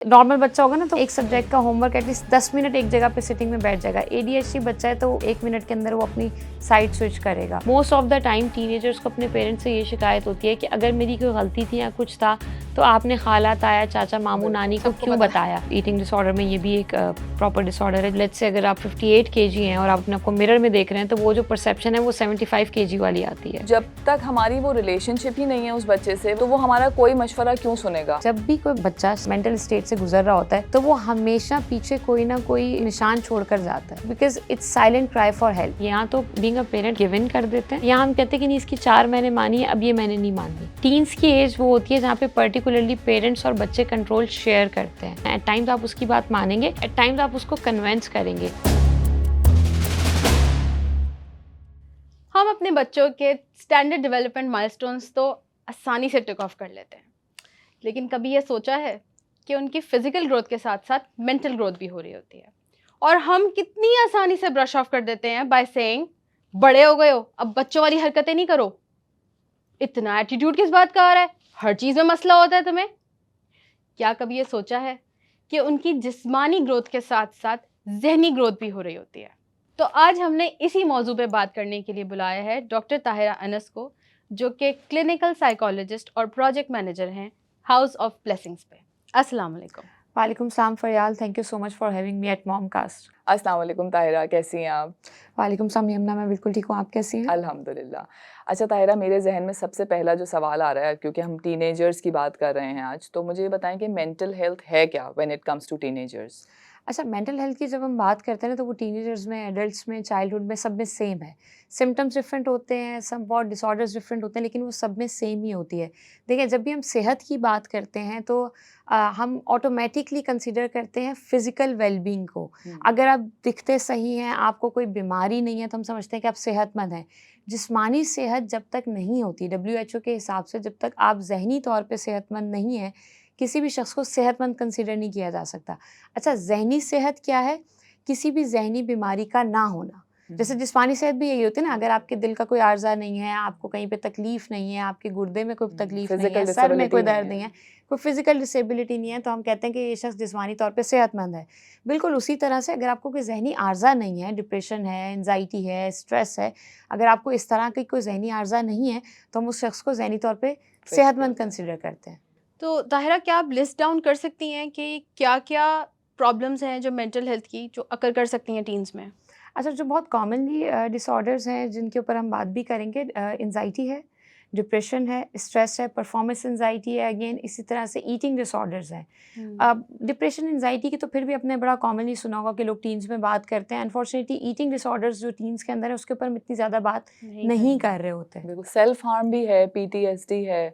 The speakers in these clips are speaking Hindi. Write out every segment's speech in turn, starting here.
नॉर्मल बच्चा होगा ना तो एक सब्जेक्ट का होमवर्क एटलीस्ट 10 मिनट एक जगह पे सिटिंग में बैठ जाएगा। एडीएचडी बच्चा है तो 1 मिनट के अंदर वो अपनी साइड स्विच करेगा। Most of the time teenagers को अपने पेरेंट्स से ये शिकायत होती है कि अगर मेरी कोई गलती थी या कुछ था तो आपने खाला, ताया, चाचा, मामू, नानी को क्यों बताया। ईटिंग डिसऑर्डर में ये भी एक प्रॉपर डिसऑर्डर है। लेट्स से अगर आप 58 केजी हैं और आप अपने आपको मिरर में देख रहे हैं तो वो जो परसेप्शन है वो 75 केजी वाली आती है। जब तक हमारी वो रिलेशनशिप ही नहीं है उस बच्चे से तो वो हमारा कोई मशवरा क्यों सुनेगा। जब भी कोई बच्चा मेंटल स्टेट से गुजर रहा होता है तो वो हमेशा पीछे कोई ना कोई निशान छोड़कर जाता है, because it's silent cry for help. यहाँ तो being a parent give in कर देते हैं, यहाँ हम कहते हैं कि नहीं इसकी 4 मैंने मानी है, अब ये मैंने नहीं मानी। टीन्स की एज वो होती है जहाँ पे पर्टिकुलरली पेरेंट्स और बच्चे कंट्रोल शेयर करते हैं। एट टाइम्स आप उसकी बात मानेंगे, एट टाइम्स आप उसको कन्विंस करेंगे। हम अपने बच्चों के स्टैंडर्ड डेवलपमेंट माइलस्टोन्स तो आसानी से टिक ऑफ कर लेते हैं, लेकिन कभी ये सोचा है कि उनकी फिजिकल ग्रोथ के साथ साथ मेंटल ग्रोथ भी हो रही होती है, और हम कितनी आसानी से ब्रश ऑफ कर देते हैं बाय सेइंग बड़े हो गए हो, अब बच्चों वाली हरकतें नहीं करो। इतना एटीट्यूड किस बात का आ रहा है, हर चीज़ में मसला होता है तुम्हें। क्या कभी ये सोचा है कि उनकी जिस्मानी ग्रोथ के साथ साथ जहनी ग्रोथ भी हो रही होती है। तो आज हमने इसी मौजू पे बात करने के लिए बुलाया है डॉक्टर ताहिरा अनस को, जो कि क्लिनिकल साइकोलॉजिस्ट और प्रोजेक्ट मैनेजर हैं हाउस ऑफ ब्लेसिंग्स पे। अस्सलाम वालेकुम। वालेकुम सलाम Fariyal, thank you so much for having me at Momcast. अस्सलाम वालेकुम ताहिरा, कैसी हैं आप? वालेकुम सलाम यमुना, मैं बिल्कुल ठीक हूँ, आप कैसी हैं? अल्हम्दुलिल्लाह। अच्छा ताहिरा, मेरे जहन में सबसे पहला जो सवाल आ रहा है, क्योंकि हम टीनेजर्स की बात कर रहे हैं आज, तो मुझे ये बताएं कि मेंटल हेल्थ है क्या when it comes to teenagers? अच्छा, मेंटल हेल्थ की जब हम बात करते हैं ना तो वो टीनेजर्स में, एडल्ट्स में, चाइल्डहुड में सब में सेम है। सिम्टम्स डिफरेंट होते हैं, सम बहुत डिसऑर्डर्स डिफरेंट होते हैं, लेकिन वो सब में सेम ही होती है। देखिए, जब भी हम सेहत की बात करते हैं तो हम ऑटोमेटिकली कंसीडर करते हैं फिजिकल वेलबींग को। अगर आप दिखते सही हैं, आपको कोई बीमारी नहीं है, तो हम समझते हैं कि आप सेहतमंद हैं। जिस्मानी सेहत जब तक नहीं होती, WHO के हिसाब से जब तक आप ज़हनी तौर पे सेहतमंद नहीं हैं, किसी भी शख्स को सेहतमंद कंसीडर नहीं किया जा सकता। अच्छा, ज़हनी सेहत क्या है? किसी भी ज़हनी बीमारी का ना होना। जैसे जिस्मानी सेहत भी यही होती है ना, अगर आपके दिल का कोई आर्ज़ा नहीं है, आपको कहीं पे तकलीफ़ नहीं है, आपके गुर्दे में कोई तकलीफ़ नहीं है, सर में कोई दर्द नहीं है, कोई फ़िज़िकल डिसेबिलिटी नहीं है, तो हम कहते हैं कि ये शख्स जिस्मानी तौर पे सेहतमंद है। बिल्कुल उसी तरह से अगर आपको कोई ज़हनी आर्ज़ा नहीं है, डिप्रेशन है, एंग्ज़ायटी है, स्ट्रेस है, अगर आपको इस तरह की कोई ज़हनी आर्ज़ा नहीं है, तो हम उस शख्स को ज़हनी तौर पे सेहतमंद कंसीडर करते हैं। तो ताहिरा, क्या आप लिस्ट डाउन कर सकती हैं कि क्या-क्या प्रॉब्लम्स हैं जो मेंटल हेल्थ की जो अकर कर सकती हैं टीन्स में? अच्छा, जो बहुत कॉमनली डिसऑर्डर्स हैं जिनके ऊपर हम बात भी करेंगे, एंग्ज़ायटी है, डिप्रेशन है, स्ट्रेस है, परफॉर्मेंस एंग्ज़ायटी है, अगेन इसी तरह से ईटिंग डिसऑर्डर्स हैं। अब डिप्रेशन एंग्ज़ायटी की तो फिर भी आपने बड़ा कॉमनली सुना होगा कि लोग टीन्स में बात करते हैं। अनफॉर्चुनेटली ईटिंग डिसऑर्डर्स जो टीन्स के अंदर है उसके ऊपर हम इतनी ज़्यादा बात नहीं कर रहे होते हैं। बिल्कुल, सेल्फ हार्म भी है, PTSD है।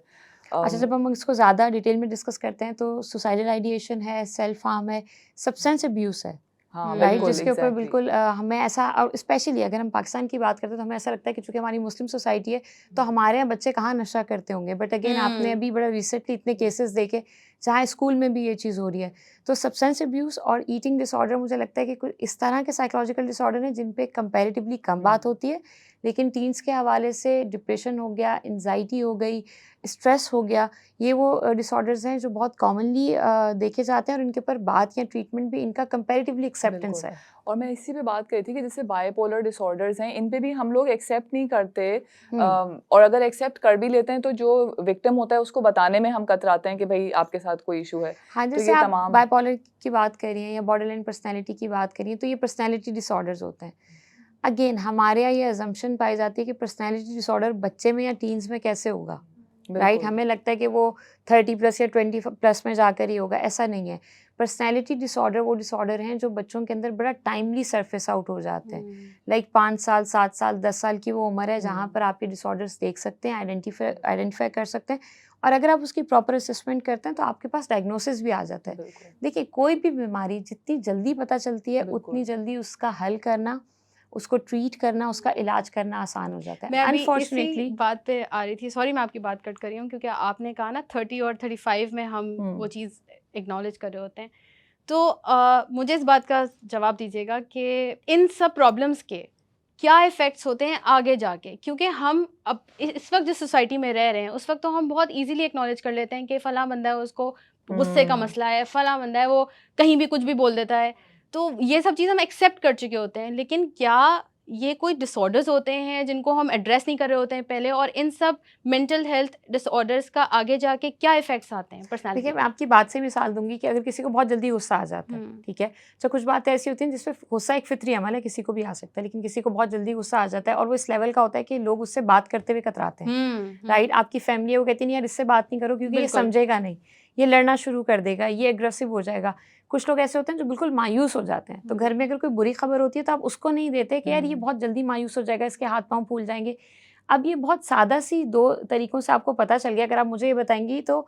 अच्छा, जब हम इसको ज़्यादा डिटेल में डिस्कस करते हैं तो सुसाइडल आइडिएशन है, सेल्फ हार्म है, सब्सटेंस अब्यूज़ है। हाँ राइट, बिल्कुल, जिसके ऊपर एग्जैक्टली। बिल्कुल हमें ऐसा, और स्पेशली अगर हम पाकिस्तान की बात करते हैं तो हमें ऐसा लगता है कि चूंकि हमारी मुस्लिम सोसाइटी है तो हमारे यहाँ बच्चे कहाँ नशा करते होंगे, बट अगेन आपने अभी बड़ा रिसेंटली इतने केसेस देखे जहाँ स्कूल में भी ये चीज़ हो रही है। तो सब्सटेंस अब्यूज़ और ईटिंग डिसऑर्डर मुझे लगता है कि कुछ इस तरह के साइकोलॉजिकल डिसऑर्डर हैं जिन पे कंपैरेटिवली कम बात होती है, लेकिन टीन्स के हवाले से डिप्रेशन हो गया, एंग्जाइटी हो गई, स्ट्रेस हो गया, ये वो डिसऑर्डर्स हैं जो बहुत कॉमनली देखे जाते हैं और इनके ऊपर बात या ट्रीटमेंट भी इनका कंपैरेटिवली एक्सेप्टेंस है। और मैं इसी पे बात करी थी कि जैसे बायपोलर डिसऑर्डर्स हैं, इन पे भी हम लोग एक्सेप्ट नहीं करते, और अगर एक्सेप्ट कर भी लेते हैं तो जो विक्टिम होता है उसको बताने में हम कतराते हैं कि भाई आपके साथ कोई इशू है। हाँ, तो जैसे ये आप तमाम बाइपोलर की बात कर रही हैं या बॉर्डरलाइन पर्सनैलिटी की बात कर रही हैं, तो ये पर्सनैलिटी डिसऑर्डर्स होते हैं। अगेन हमारे यहाँ ये अजम्पशन पाई जाती है कि पर्सनैलिटी डिसऑर्डर बच्चे में या टीन्स में कैसे होगा, राइट? हमें लगता है कि वो 30+ या 20+ में जाकर ही होगा, ऐसा नहीं है। पर्सनैलिटी डिसऑर्डर वो डिसऑर्डर हैं जो बच्चों के अंदर बड़ा टाइमली सरफेस आउट हो जाते हैं। लाइक 5 साल, 7 साल, 10 साल की वो उम्र है जहाँ पर आप ये डिसऑर्डर्स देख सकते हैं, आइडेंटिफाई कर सकते हैं, और अगर आप उसकी प्रॉपर असेसमेंट करते हैं तो आपके पास डायग्नोसिस भी आ जाता है। देखिए, कोई भी बीमारी जितनी जल्दी पता चलती है उतनी जल्दी उसका हल करना, उसको ट्रीट करना, उसका इलाज करना आसान हो जाता है। मैं अभी अनफॉर्चुनेटली इसी बात पे आ रही थी, सॉरी मैं आपकी बात कट कर रही हूँ, क्योंकि आपने कहा ना 30 और 35 में हम वो चीज़ एक्नॉलेज कर रहे होते हैं। तो मुझे इस बात का जवाब दीजिएगा कि इन सब प्रॉब्लम्स के क्या इफ़ेक्ट्स होते हैं आगे जाके, क्योंकि हम अब इस वक्त जिस सोसाइटी में रह रहे हैं उस वक्त तो हम बहुत इजीली एक्नॉलेज कर लेते हैं कि फ़लाँ बंदा है, उसको गुस्से का मसला है, फला बंदा है, वो कहीं भी कुछ भी बोल देता है। तो ये सब चीज़ हम एक्सेप्ट कर चुके होते हैं, लेकिन क्या ये कोई डिसऑर्डर्स होते हैं जिनको हम एड्रेस नहीं कर रहे होते हैं पहले, और इन सब मेंटल हेल्थ डिसऑर्डर्स का आगे जाके क्या इफेक्ट्स आते हैं पर्सनालिटी देखिए, पे? मैं आपकी बात से मिसाल दूंगी कि अगर किसी को बहुत जल्दी गुस्सा आ जाता है, ठीक है, तो कुछ बातें ऐसी होती हैं जिसमें गुस्सा एक फितरी अमल है, किसी को भी आ सकता है, लेकिन किसी को बहुत जल्दी गुस्सा आ जाता है और वो इस लेवल का होता है कि लोग उससे बात करते हुए कतराते हैं, राइट। आपकी फैमिली है वो कहती नहीं यार इससे बात नहीं करो क्योंकि ये बिल्कुल। समझेगा नहीं, ये लड़ना शुरू कर देगा, ये एग्रेसिव हो जाएगा। कुछ लोग ऐसे होते हैं जो बिल्कुल मायूस हो जाते हैं, तो घर में अगर कोई बुरी खबर होती है तो आप उसको नहीं देते कि यार ये बहुत जल्दी मायूस हो जाएगा, इसके हाथ पाँव फूल जाएंगे। अब ये बहुत सादा सी 2 तरीकों से आपको पता चल गया, अगर आप मुझे ये बताएंगी तो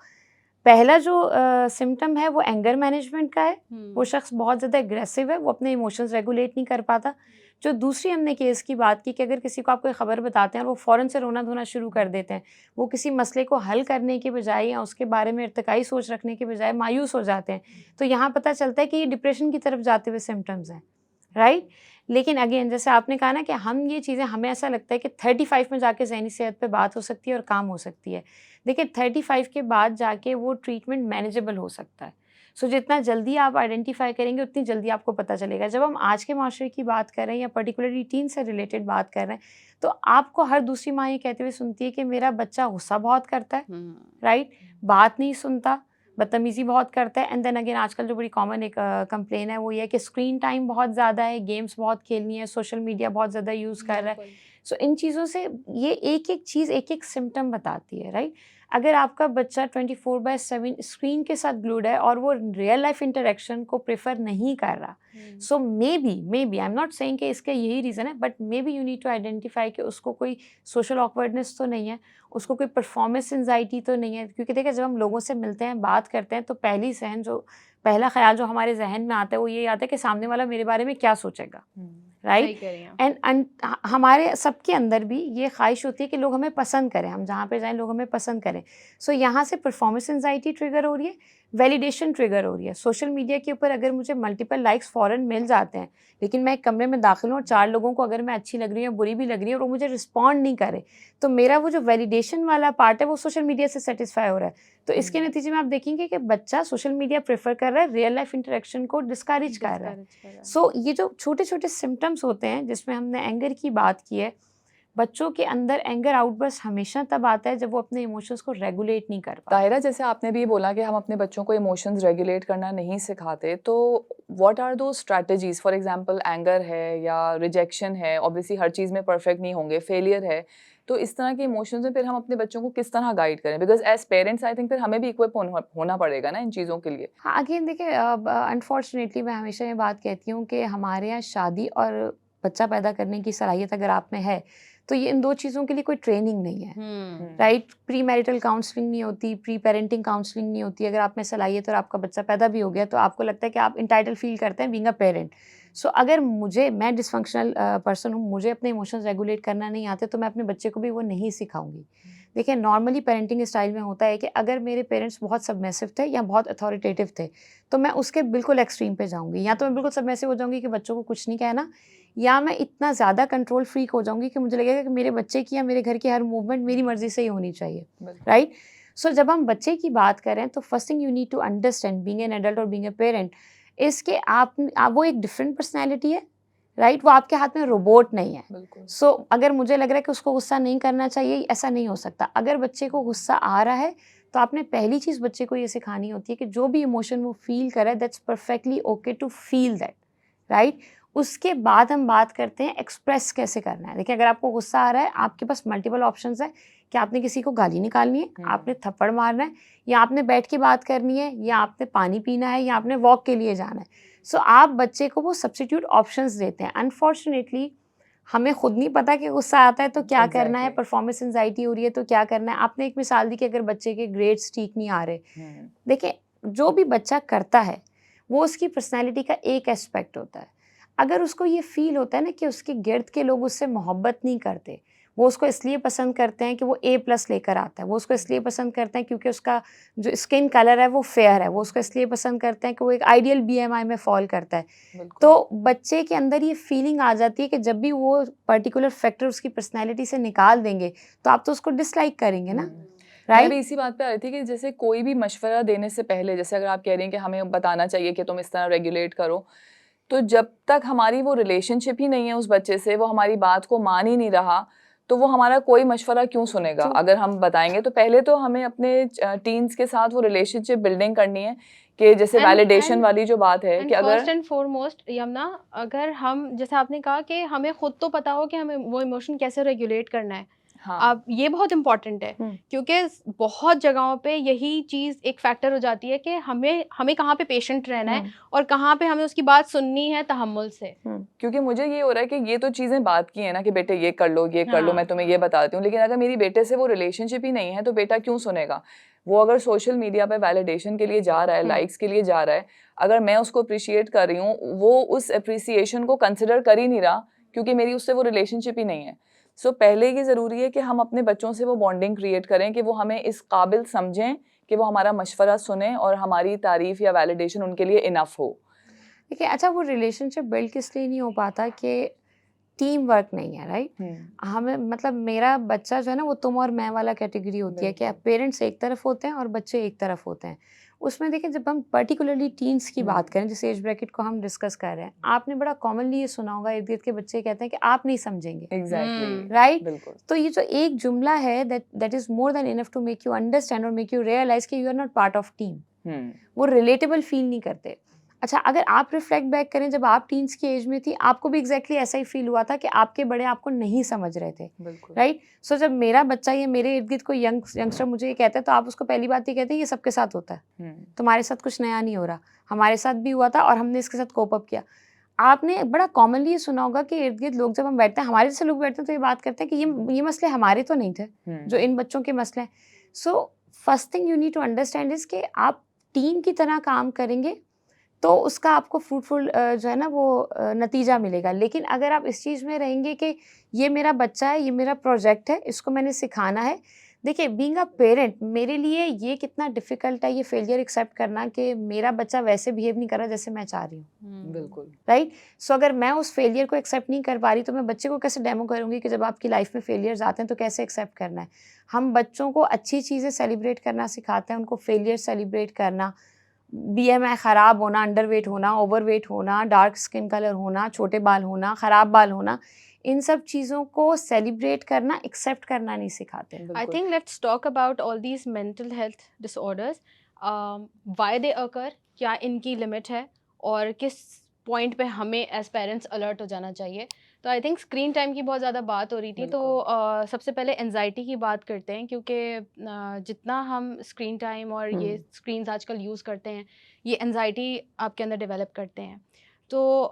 पहला जो सिम्पटम है वो एंगर मैनेजमेंट का है, वो शख्स बहुत ज़्यादा एग्रेसिव है, वो अपने इमोशंस रेगुलेट नहीं कर पाता। जो दूसरी हमने केस की बात की कि अगर किसी को आप कोई खबर बताते हैं और वो फ़ौरन से रोना-धोना शुरू कर देते हैं, वो किसी मसले को हल करने के बजाय या उसके बारे में इर्तिकाई सोच रखने के बजाय मायूस हो जाते हैं, तो यहाँ पता चलता है कि ये डिप्रेशन की तरफ जाते हुए सिम्पटम्स हैं, राइट? लेकिन अगेन जैसे आपने कहा ना कि हम ये चीज़ें हमें ऐसा लगता है कि 35 में जाके ज़हनी सेहत पे बात हो सकती है और काम हो सकती है। देखिए 35 के बाद जाके वो ट्रीटमेंट मैनेजेबल हो सकता है। सो जितना जल्दी आप आइडेंटिफ़ाई करेंगे उतनी जल्दी आपको पता चलेगा। जब हम आज के माशरे की बात कर रहे हैं या पर्टिकुलरली टीन से रिलेटेड बात कर रहे हैं, तो आपको हर दूसरी माँ ये कहते हुए सुनती है कि मेरा बच्चा गुस्सा बहुत करता है, राइट? बात नहीं सुनता, बदतमीज़ी बहुत करता है। एंड देन अगेन आजकल जो बड़ी कॉमन एक कंप्लेन है वो ये है कि स्क्रीन टाइम बहुत ज़्यादा है, गेम्स बहुत खेलनी है, सोशल मीडिया बहुत ज़्यादा यूज़ कर रहा है। सो इन चीज़ों से ये एक-एक चीज़ एक-एक सिम्पटम बताती है, राइट? अगर आपका बच्चा 24/7 स्क्रीन के साथ ग्लूड है और वो रियल लाइफ इंटरेक्शन को प्रेफर नहीं कर रहा, so maybe I am not saying कि इसका यही रीज़न है, but maybe you need to identify कि उसको कोई सोशल ऑकवर्डनेस तो नहीं है, उसको कोई परफॉर्मेंस एंजाइटी तो नहीं है। क्योंकि देखिए जब हम लोगों से मिलते हैं, बात करते हैं, तो पहला ख्याल जो हमारे जहन में आता है वो ये आता है कि सामने वाला मेरे बारे में क्या सोचेगा, राइट? एंड हमारे सबके अंदर भी ये ख्वाहिश होती है कि लोग हमें पसंद करें, हम जहाँ पे जाएं लोग हमें पसंद करें। सो यहाँ से परफॉर्मेंस एंजाइटी ट्रिगर हो रही है, वैलिडेशन ट्रिगर हो रही है। सोशल मीडिया के ऊपर अगर मुझे मल्टीपल लाइक्स फ़ौरन मिल जाते हैं, लेकिन मैं एक कमरे में दाखिल हूँ और 4 लोगों को अगर मैं अच्छी लग रही हूँ या बुरी भी लग रही हूँ और वो मुझे रिस्पॉन्ड नहीं करे, तो मेरा वो जो वैलिडेशन वाला पार्ट है वो सोशल मीडिया से सेटिस्फाई हो रहा है। तो इसके नतीजे में आप देखेंगे कि बच्चा सोशल मीडिया प्रेफर कर रहा है, रियल लाइफ इंटरेक्शन को डिस्करेज कर रहा है। सो ये जो छोटे-छोटे सिम्पटम्स होते हैं जिसमें हमने एंगर की बात की है, बच्चों के अंदर एंगर आउटबर्स्ट हमेशा तब आता है जब वो अपने इमोशंस को रेगुलेट नहीं कर पाते। ताहिरा, जैसे आपने भी बोला कि हम अपने बच्चों को इमोशंस रेगुलेट करना नहीं सिखाते, तो व्हाट आर दो स्ट्रैटेजीज? फॉर एग्जांपल एंगर है या रिजेक्शन है, ऑब्वियसली हर चीज़ में परफेक्ट नहीं होंगे, फेलियर है, तो इस तरह के इमोशंस में फिर हम अपने बच्चों को किस तरह गाइड करें? Because as parents I think फिर हमें भी इक्विप होना पड़ेगा ना इन चीज़ों के लिए। हाँ, अगेन देखिए अनफॉर्चुनेटली मैं हमेशा ये बात कहती हूँ कि हमारे यहाँ शादी और बच्चा पैदा करने की सलाहियत अगर आप में है, तो ये इन 2 चीज़ों के लिए कोई ट्रेनिंग नहीं है, राइट? प्री मैरिटल काउंसलिंग नहीं होती, प्री पेरेंटिंग काउंसलिंग नहीं होती। अगर आप में सलाहियत और आपका बच्चा पैदा भी हो गया, तो आपको लगता है कि आप एंटाइटल फील करते हैं बीइंग अ पेरेंट। सो अगर मैं डिसफंक्शनल पर्सन हूँ, मुझे अपने इमोशंस रेगुलेट करना नहीं आते, तो मैं अपने बच्चे को भी वो नहीं सिखाऊँगी। देखिए नॉर्मली पेरेंटिंग स्टाइल में होता है कि अगर मेरे पेरेंट्स बहुत सबमिसिव थे या बहुत अथॉरिटेटिव थे, तो मैं उसके बिल्कुल एक्सट्रीम पे जाऊँगी। या तो मैं बिल्कुल सबमिसिव हो जाऊँगी कि बच्चों को कुछ नहीं कहना, या मैं इतना ज़्यादा कंट्रोल फ्रीक हो जाऊँगी कि मुझे लगेगा कि मेरे बच्चे की या मेरे घर की हर मूवमेंट मेरी मर्ज़ी से ही होनी चाहिए, राइट? सो जब हम बच्चे की बात करें तो first thing you need to understand being an adult और बीइंग अ पेरेंट इज़ कि आप वो एक डिफरेंट पर्सनैलिटी है, राइट? वो आपके हाथ में रोबोट नहीं है। सो अगर मुझे लग रहा है कि उसको गुस्सा नहीं करना चाहिए, ऐसा नहीं हो सकता। अगर बच्चे को गुस्सा आ रहा है, तो आपने पहली चीज़ बच्चे को ये सिखानी होती है कि जो भी इमोशन वो फ़ील कर रहा है that's perfectly okay to feel that, right? उसके बाद हम बात करते हैं एक्सप्रेस कैसे करना है। देखिए अगर आपको गुस्सा आ रहा है, आपके पास मल्टीपल ऑप्शंस हैं कि आपने किसी को गाली निकालनी है, आपने थप्पड़ मारना है, या आपने बैठ के बात करनी है, या आपने पानी पीना है, या आपने वॉक के लिए जाना है। सो आप बच्चे को वो सब्स्टिट्यूट ऑप्शंस देते हैं। अनफॉर्चुनेटली हमें खुद नहीं पता कि गुस्सा आता है तो क्या करना है, परफॉर्मेंस एंजाइटी हो रही है तो क्या करना है। आपने एक मिसाल दी कि अगर बच्चे के ग्रेड्स ठीक नहीं आ रहे, देखिए जो भी बच्चा करता है वो उसकी पर्सनैलिटी का एक एस्पेक्ट होता है। अगर उसको ये फील होता है ना कि उसके गिर्द के लोग उससे मोहब्बत नहीं करते, वो उसको इसलिए पसंद करते हैं कि वो A+ लेकर आता है, वो उसको इसलिए पसंद करते हैं क्योंकि उसका जो स्किन कलर है वो फेयर है, वो उसको इसलिए पसंद करते हैं कि वो एक आइडियल BMI में फॉल करता है। तो बच्चे के अंदर ये फीलिंग आ जाती है कि जब भी वो पर्टिकुलर फैक्टर उसकी पर्सनैलिटी से निकाल देंगे, तो आप तो उसको डिसलाइक करेंगे ना, मैं राइट? भी इसी बात पे आ रही थी कि जैसे कोई भी मशवरा देने से पहले, जैसे अगर आप कह रही हैं कि हमें बताना चाहिए कि तुम इस तरह रेगुलेट करो, तो जब तक हमारी वो रिलेशनशिप ही नहीं है उस बच्चे से, वो हमारी बात को मान ही नहीं रहा, तो वो हमारा कोई मशवरा क्यों सुनेगा? True. अगर हम बताएंगे तो पहले तो हमें अपने टीन्स के साथ वो रिलेशनशिप बिल्डिंग करनी है, कि जैसे वैलिडेशन वाली जो बात है एंड कि अगर फर्स्ट एंड फॉरमोस्ट यमुना, अगर हम जैसे आपने कहा कि हमें खुद तो पता हो कि हमें वो इमोशन कैसे रेगुलेट करना है, हाँ अब ये बहुत इंपॉर्टेंट है क्योंकि बहुत जगहों पे यही चीज़ एक फैक्टर हो जाती है कि हमें कहाँ पे पेशेंट रहना है और कहाँ पे हमें उसकी बात सुननी है तहम्मुल से। क्योंकि मुझे ये हो रहा है कि ये तो चीज़ें बात की है ना कि बेटे ये कर लो हाँ। मैं तुम्हें ये बताती हूँ, लेकिन अगर मेरी बेटे से वो रिलेशनशिप ही नहीं है तो बेटा क्यों सुनेगा? वो अगर सोशल मीडिया पे वैलिडेशन के लिए जा रहा है, लाइक्स के लिए जा रहा है, अगर मैं उसको अप्रिशिएट कर रही हूँ, वो उस अप्रिसिएशन को कंसिडर कर ही नहीं रहा क्योंकि मेरी उससे वो रिलेशनशिप ही नहीं है। सो पहले ये ज़रूरी है कि हम अपने बच्चों से वो बॉन्डिंग क्रिएट करें कि वो हमें इस काबिल समझें कि वो हमारा मशवरा सुने और हमारी तारीफ़ या वैलिडेशन उनके लिए इनफ हो। देखिए, अच्छा वो रिलेशनशिप बिल्ड किस लिए नहीं हो पाता कि टीम वर्क नहीं है, राइट? हमें मतलब मेरा बच्चा जो है ना वो तुम और मैं वाला कैटेगरी होती है कि पेरेंट्स एक तरफ होते हैं और बच्चे एक तरफ होते हैं। उसमें देखिए जब हम पर्टिकुलरली टीन्स की बात करें, जिस एज ब्रैकेट को हम डिस्कस कर रहे हैं, आपने बड़ा कॉमनली ये सुना होगा, इर्द-गिर्द के बच्चे कहते हैं कि आप नहीं समझेंगे, एग्जैक्टली, राइट? बिल्कुल। तो ये जो एक जुमला है that is more than enough to make you understand और मेक यू रियलाइज़ कि you are not part of team. वो रिलेटेबल फील नहीं करते। अच्छा, अगर आप रिफ्लेक्ट बैक करें, जब आप टीन्स की एज में थी, आपको भी एग्जैक्टली ऐसा ही फील हुआ था कि आपके बड़े आपको नहीं समझ रहे थे, राइट? सो जब मेरा बच्चा या मेरे इर्द गिर्द कोई यंगस्टर मुझे ये कहता है, तो आप उसको पहली बात ये कहते हैं ये सबके साथ होता है, तुम्हारे साथ कुछ नया नहीं हो रहा, हमारे साथ भी हुआ था और हमने इसके साथ कोप अप किया। आपने बड़ा कॉमनली ये सुना होगा कि इर्द गिर्द लोग जब हम बैठते हैं, हमारे जैसे लोग बैठते हैं, तो ये बात करते हैं कि ये मसले हमारे तो नहीं थे जो इन बच्चों के मसले हैं। So first thing you need to understand is कि आप टीम की तरह काम करेंगे तो उसका आपको फ्रूटफुल जो है ना वो नतीजा मिलेगा। लेकिन अगर आप इस चीज़ में रहेंगे कि ये मेरा बच्चा है, ये मेरा प्रोजेक्ट है, इसको मैंने सिखाना है। देखिए, बीइंग अ पेरेंट मेरे लिए ये कितना डिफ़िकल्ट है ये फेलियर एक्सेप्ट करना कि मेरा बच्चा वैसे बिहेव नहीं कर रहा जैसे मैं चाह रही हूँ, बिल्कुल, राइट? सो अगर मैं उस फेलियर को एक्सेप्ट नहीं कर पा रही तो मैं बच्चे को कैसे डेमो करूँगी कि जब आपकी लाइफ में फेलियर्स आते हैं तो कैसे एक्सेप्ट करना है। हम बच्चों को अच्छी चीज़ें सेलिब्रेट करना सिखाते हैं, उनको फेलियर सेलिब्रेट करना, बीएमआई ख़राब होना, अंडरवेट होना, ओवरवेट होना, डार्क स्किन कलर होना, छोटे बाल होना, ख़राब बाल होना, इन सब चीज़ों को सेलिब्रेट करना, एक्सेप्ट करना नहीं सिखाते। I think let's talk about all these mental health disorders, why they occur, क्या इनकी लिमिट है और किस पॉइंट पे हमें एज पेरेंट्स अलर्ट हो जाना चाहिए। तो आई थिंक स्क्रीन टाइम की बहुत ज़्यादा बात हो रही थी, तो सबसे पहले एनजाइटी की बात करते हैं क्योंकि जितना हम स्क्रीन टाइम और ये स्क्रीन्स आजकल यूज़ करते हैं, ये एनजाइटी आपके अंदर डेवलप करते हैं। तो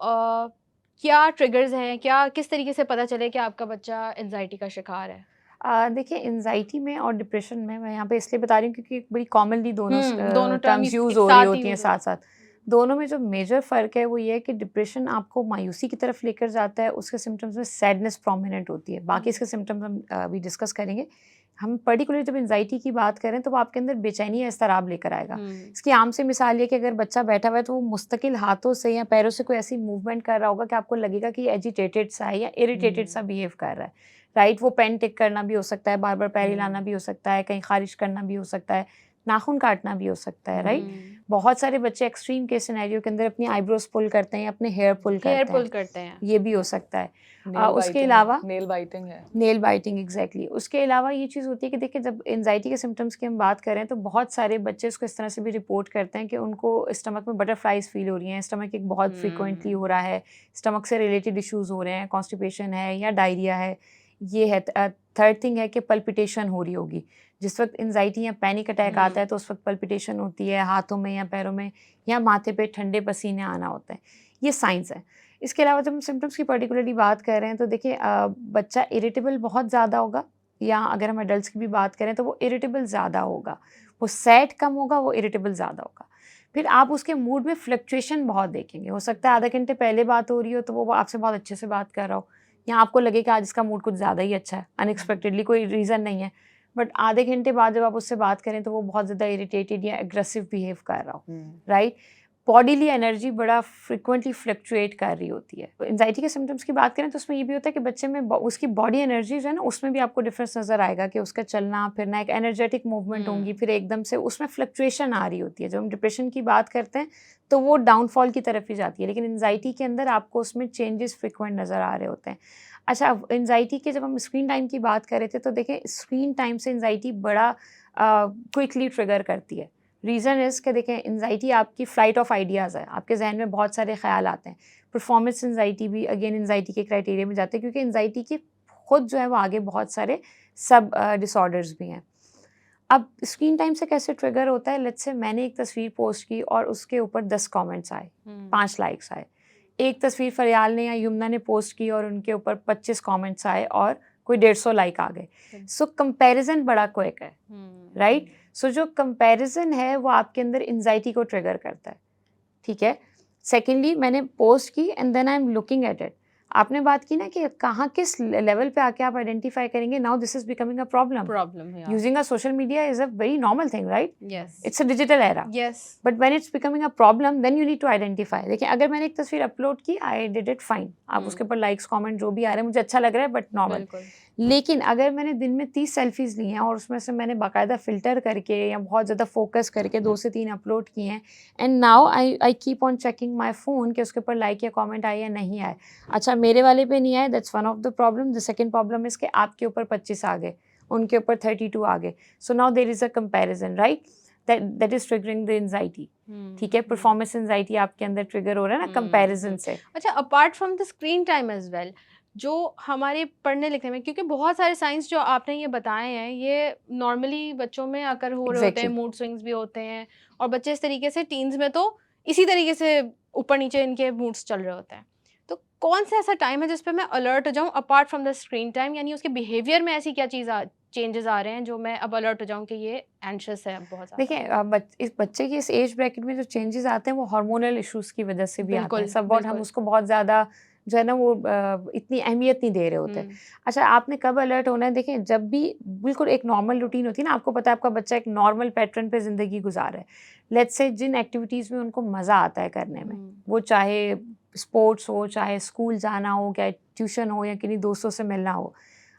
क्या ट्रिगर्स हैं, क्या किस तरीके से पता चले कि आपका बच्चा एनजाइटी का शिकार है? देखिए, एंजाइटी में और डिप्रेशन में मैं यहाँ पे इसलिए बता रही हूँ क्योंकि बड़ी कॉमनली दोनों दोनों term टर्म्स एक यूज़ हो साथ रही ही होती हैं use साथ साथ। दोनों में जो मेजर फ़र्क है वो ये है कि डिप्रेशन आपको मायूसी की तरफ लेकर जाता है, उसके सिम्टम्स में सैडनेस प्रोमिनेंट होती है। बाकी इसके सिम्टम्स हम अभी डिस्कस करेंगे। हम पर्टिकुलरली जब एंजाइटी की बात करें तो वो आपके अंदर बेचैनी या एज़्तराब लेकर आएगा। इसकी आम सी मिसाल ये कि अगर बच्चा बैठा हुआ है तो वो मुस्तकिल हाथों से या पैरों से कोई ऐसी मूवमेंट कर रहा होगा कि आपको लगेगा कि एजिटेटेड सा है या इरिटेटेड सा बिहेव कर रहा है, राइट? वो पेन टिक करना भी हो सकता है, बार बार पैर हिलाना भी हो सकता है, कहीं खारिश करना भी हो सकता है, नाखून काटना भी हो सकता है, राइट? बहुत सारे बच्चे एक्सट्रीम के सिनेरियो के अंदर अपनी आईब्रोज पुल करते हैं या अपने हेयर पुल करते हैं, ये भी हो सकता है। उसके अलावा नेल बाइटिंग है, नेल बाइटिंग, एग्जैक्टली। उसके अलावा ये चीज़ होती है कि देखिए, जब एंजाइटी के सिम्टम्स की हम बात करें तो बहुत सारे बच्चे इसको इस तरह से भी रिपोर्ट करते हैं कि उनको स्टमक में बटरफ्लाइज फील हो रही हैं, स्टमक एक बहुत फ्रीक्वेंटली हो रहा है, स्टमक से रिलेटेड इश्यूज हो रहे हैं, कॉन्स्टिपेशन है या डायरिया है, ये है। थर्ड थिंग है कि पल्पिटेशन हो रही होगी। जिस वक्त एंजाइटी या पैनिक अटैक आता है तो उस वक्त पल्पिटेशन होती है हाथों में या पैरों में या माथे पे ठंडे पसीने आना होता है, ये साइंस है। इसके अलावा जब हम सिम्टम्स की पर्टिकुलरली बात कर रहे हैं तो देखिए, बच्चा इरिटेबल बहुत ज़्यादा होगा, या अगर हम एडल्ट्स की भी बात करें तो वो इरिटेबल ज़्यादा होगा, वो सैड कम होगा, वो इरिटेबल ज़्यादा होगा। फिर आप उसके मूड में फ्लक्चुएशन बहुत देखेंगे। हो सकता है आधा घंटे पहले बात हो रही हो तो वो आपसे बहुत अच्छे से बात कर रहा हो, या आपको लगे कि आज इसका मूड कुछ ज़्यादा ही अच्छा है, अनएक्सपेक्टेडली कोई रीज़न नहीं है, बट आधे घंटे बाद जब आप उससे बात करें तो वो बहुत ज़्यादा इरिटेटेड या एग्रेसिव बिहेव कर रहा हो, राइट? बॉडीली एनर्जी बड़ा फ्रिक्वेंटली फ्लक्चुएट कर रही होती है। एंजाइटी के सिम्टम्स की बात करें तो उसमें ये भी होता है कि बच्चे में उसकी बॉडी एनर्जी जो है ना, उसमें भी आपको डिफरेंस नज़र आएगा कि उसका चलना फिरना, एक एनर्जेटिक मूवमेंट होंगी, फिर एकदम से उसमें फ्लक्चुएशन आ रही होती है। जब हम डिप्रेशन की बात करते हैं तो वो डाउनफॉल की तरफ ही जाती है, लेकिन एंजाइटी के अंदर आपको उसमें चेंजेस फ्रिक्वेंट नज़र आ रहे होते हैं। अच्छा, एंजाइटी के जब हम स्क्रीन टाइम की बात कर रहे थे तो देखें, स्क्रीन टाइम से एंजाइटी बड़ा क्विकली ट्रिगर करती है। रीज़न इज़ कि देखें, एंजाइटी आपकी फ्लाइट ऑफ आइडियाज़ है, आपके जहन में बहुत सारे ख्याल आते हैं। परफॉर्मेंस एंजाइटी भी अगेन एंजाइटी के क्राइटेरिया में जाते हैं, क्योंकि एंजाइटी के खुद जो है वो आगे बहुत सारे सब डिसऑर्डर्स भी हैं। अब स्क्रीन टाइम से कैसे ट्रिगर होता है? लेट्स से मैंने एक तस्वीर पोस्ट की और उसके ऊपर 10 कमेंट्स आए, 5 लाइक्स आए। एक तस्वीर फरियाल ने या यमुना ने पोस्ट की और उनके ऊपर 25 कमेंट्स आए और कोई 150 लाइक आ गए। सो कंपैरिजन बड़ा क्विक है, राइट? सो जो कंपैरिजन है वो आपके अंदर एंजाइटी को ट्रिगर करता है, ठीक है? सेकेंडली, मैंने पोस्ट की and then I am looking at it. आपने बात की ना कि कहाँ किस लेवल पे आके आप आइडेंटिफाई करेंगे, now this is becoming a problem. Using a social media is a very normal thing, right? Yes. It's a digital era. Yes. But when it's becoming a problem, then you need to identify. देखिए, अगर मैंने एक तस्वीर अपलोड की, I did it fine. आप उसके ऊपर लाइक्स कमेंट जो भी आ रहे हैं मुझे अच्छा लग रहा है, बट नॉर्मल। लेकिन अगर मैंने दिन में 30 सेल्फीज ली हैं और उसमें से मैंने बाकायदा फ़िल्टर करके या बहुत ज़्यादा फोकस करके 2 से 3 अपलोड किए हैं, and now I keep on checking my phone कि उसके ऊपर लाइक या कमेंट आए या नहीं आए। अच्छा, मेरे वाले पे नहीं आए, that's one of the problem. The second problem is कि आपके ऊपर 25 आ गए, उनके ऊपर 32 आ गए। So now there is a comparison, right? That is triggering the anxiety, ठीक है? परफॉर्मेंस एंजाइटी आपके अंदर ट्रिगर हो रहा है ना कंपैरिजन से। अच्छा, apart from the screen time as well, जो हमारे पढ़ने लिखने में, क्योंकि बहुत सारे साइंस जो आपने ये बताए हैं ये नॉर्मली बच्चों में आकर हो रहे होते हैं, मूड स्विंग्स भी होते हैं, और बच्चे इस तरीके से टीन्स में तो इसी तरीके से ऊपर नीचे इनके मूड्स चल रहे होते हैं। तो कौन सा ऐसा टाइम है जिस पे मैं अलर्ट हो जाऊँ apart from the screen time, यानी उसके बिहेवियर में ऐसी क्या चेंजेस आ रहे हैं जो मैं अब अलर्ट हो जाऊँ कि ये एंशियस है बहुत ज़्यादा? देखिए, इस बच्चे की इस एज ब्रैकेट में जो चेंजेस आते हैं वो हार्मोनल इश्यूज की वजह से भी आते हैं। सब बहुत हम उसको बहुत ज़्यादा जो है ना वो इतनी अहमियत नहीं दे रहे होते। अच्छा, आपने कब अलर्ट होना है? देखें, जब भी बिल्कुल एक नॉर्मल रूटीन होती है ना, आपको पता है आपका बच्चा एक नॉर्मल पैटर्न पे ज़िंदगी गुजार रहा है। लेट्स से जिन एक्टिविटीज़ में उनको मज़ा आता है करने में, वो चाहे स्पोर्ट्स हो, चाहे स्कूल जाना हो, चाहे ट्यूशन हो, या किन्हीं दोस्तों से मिलना हो,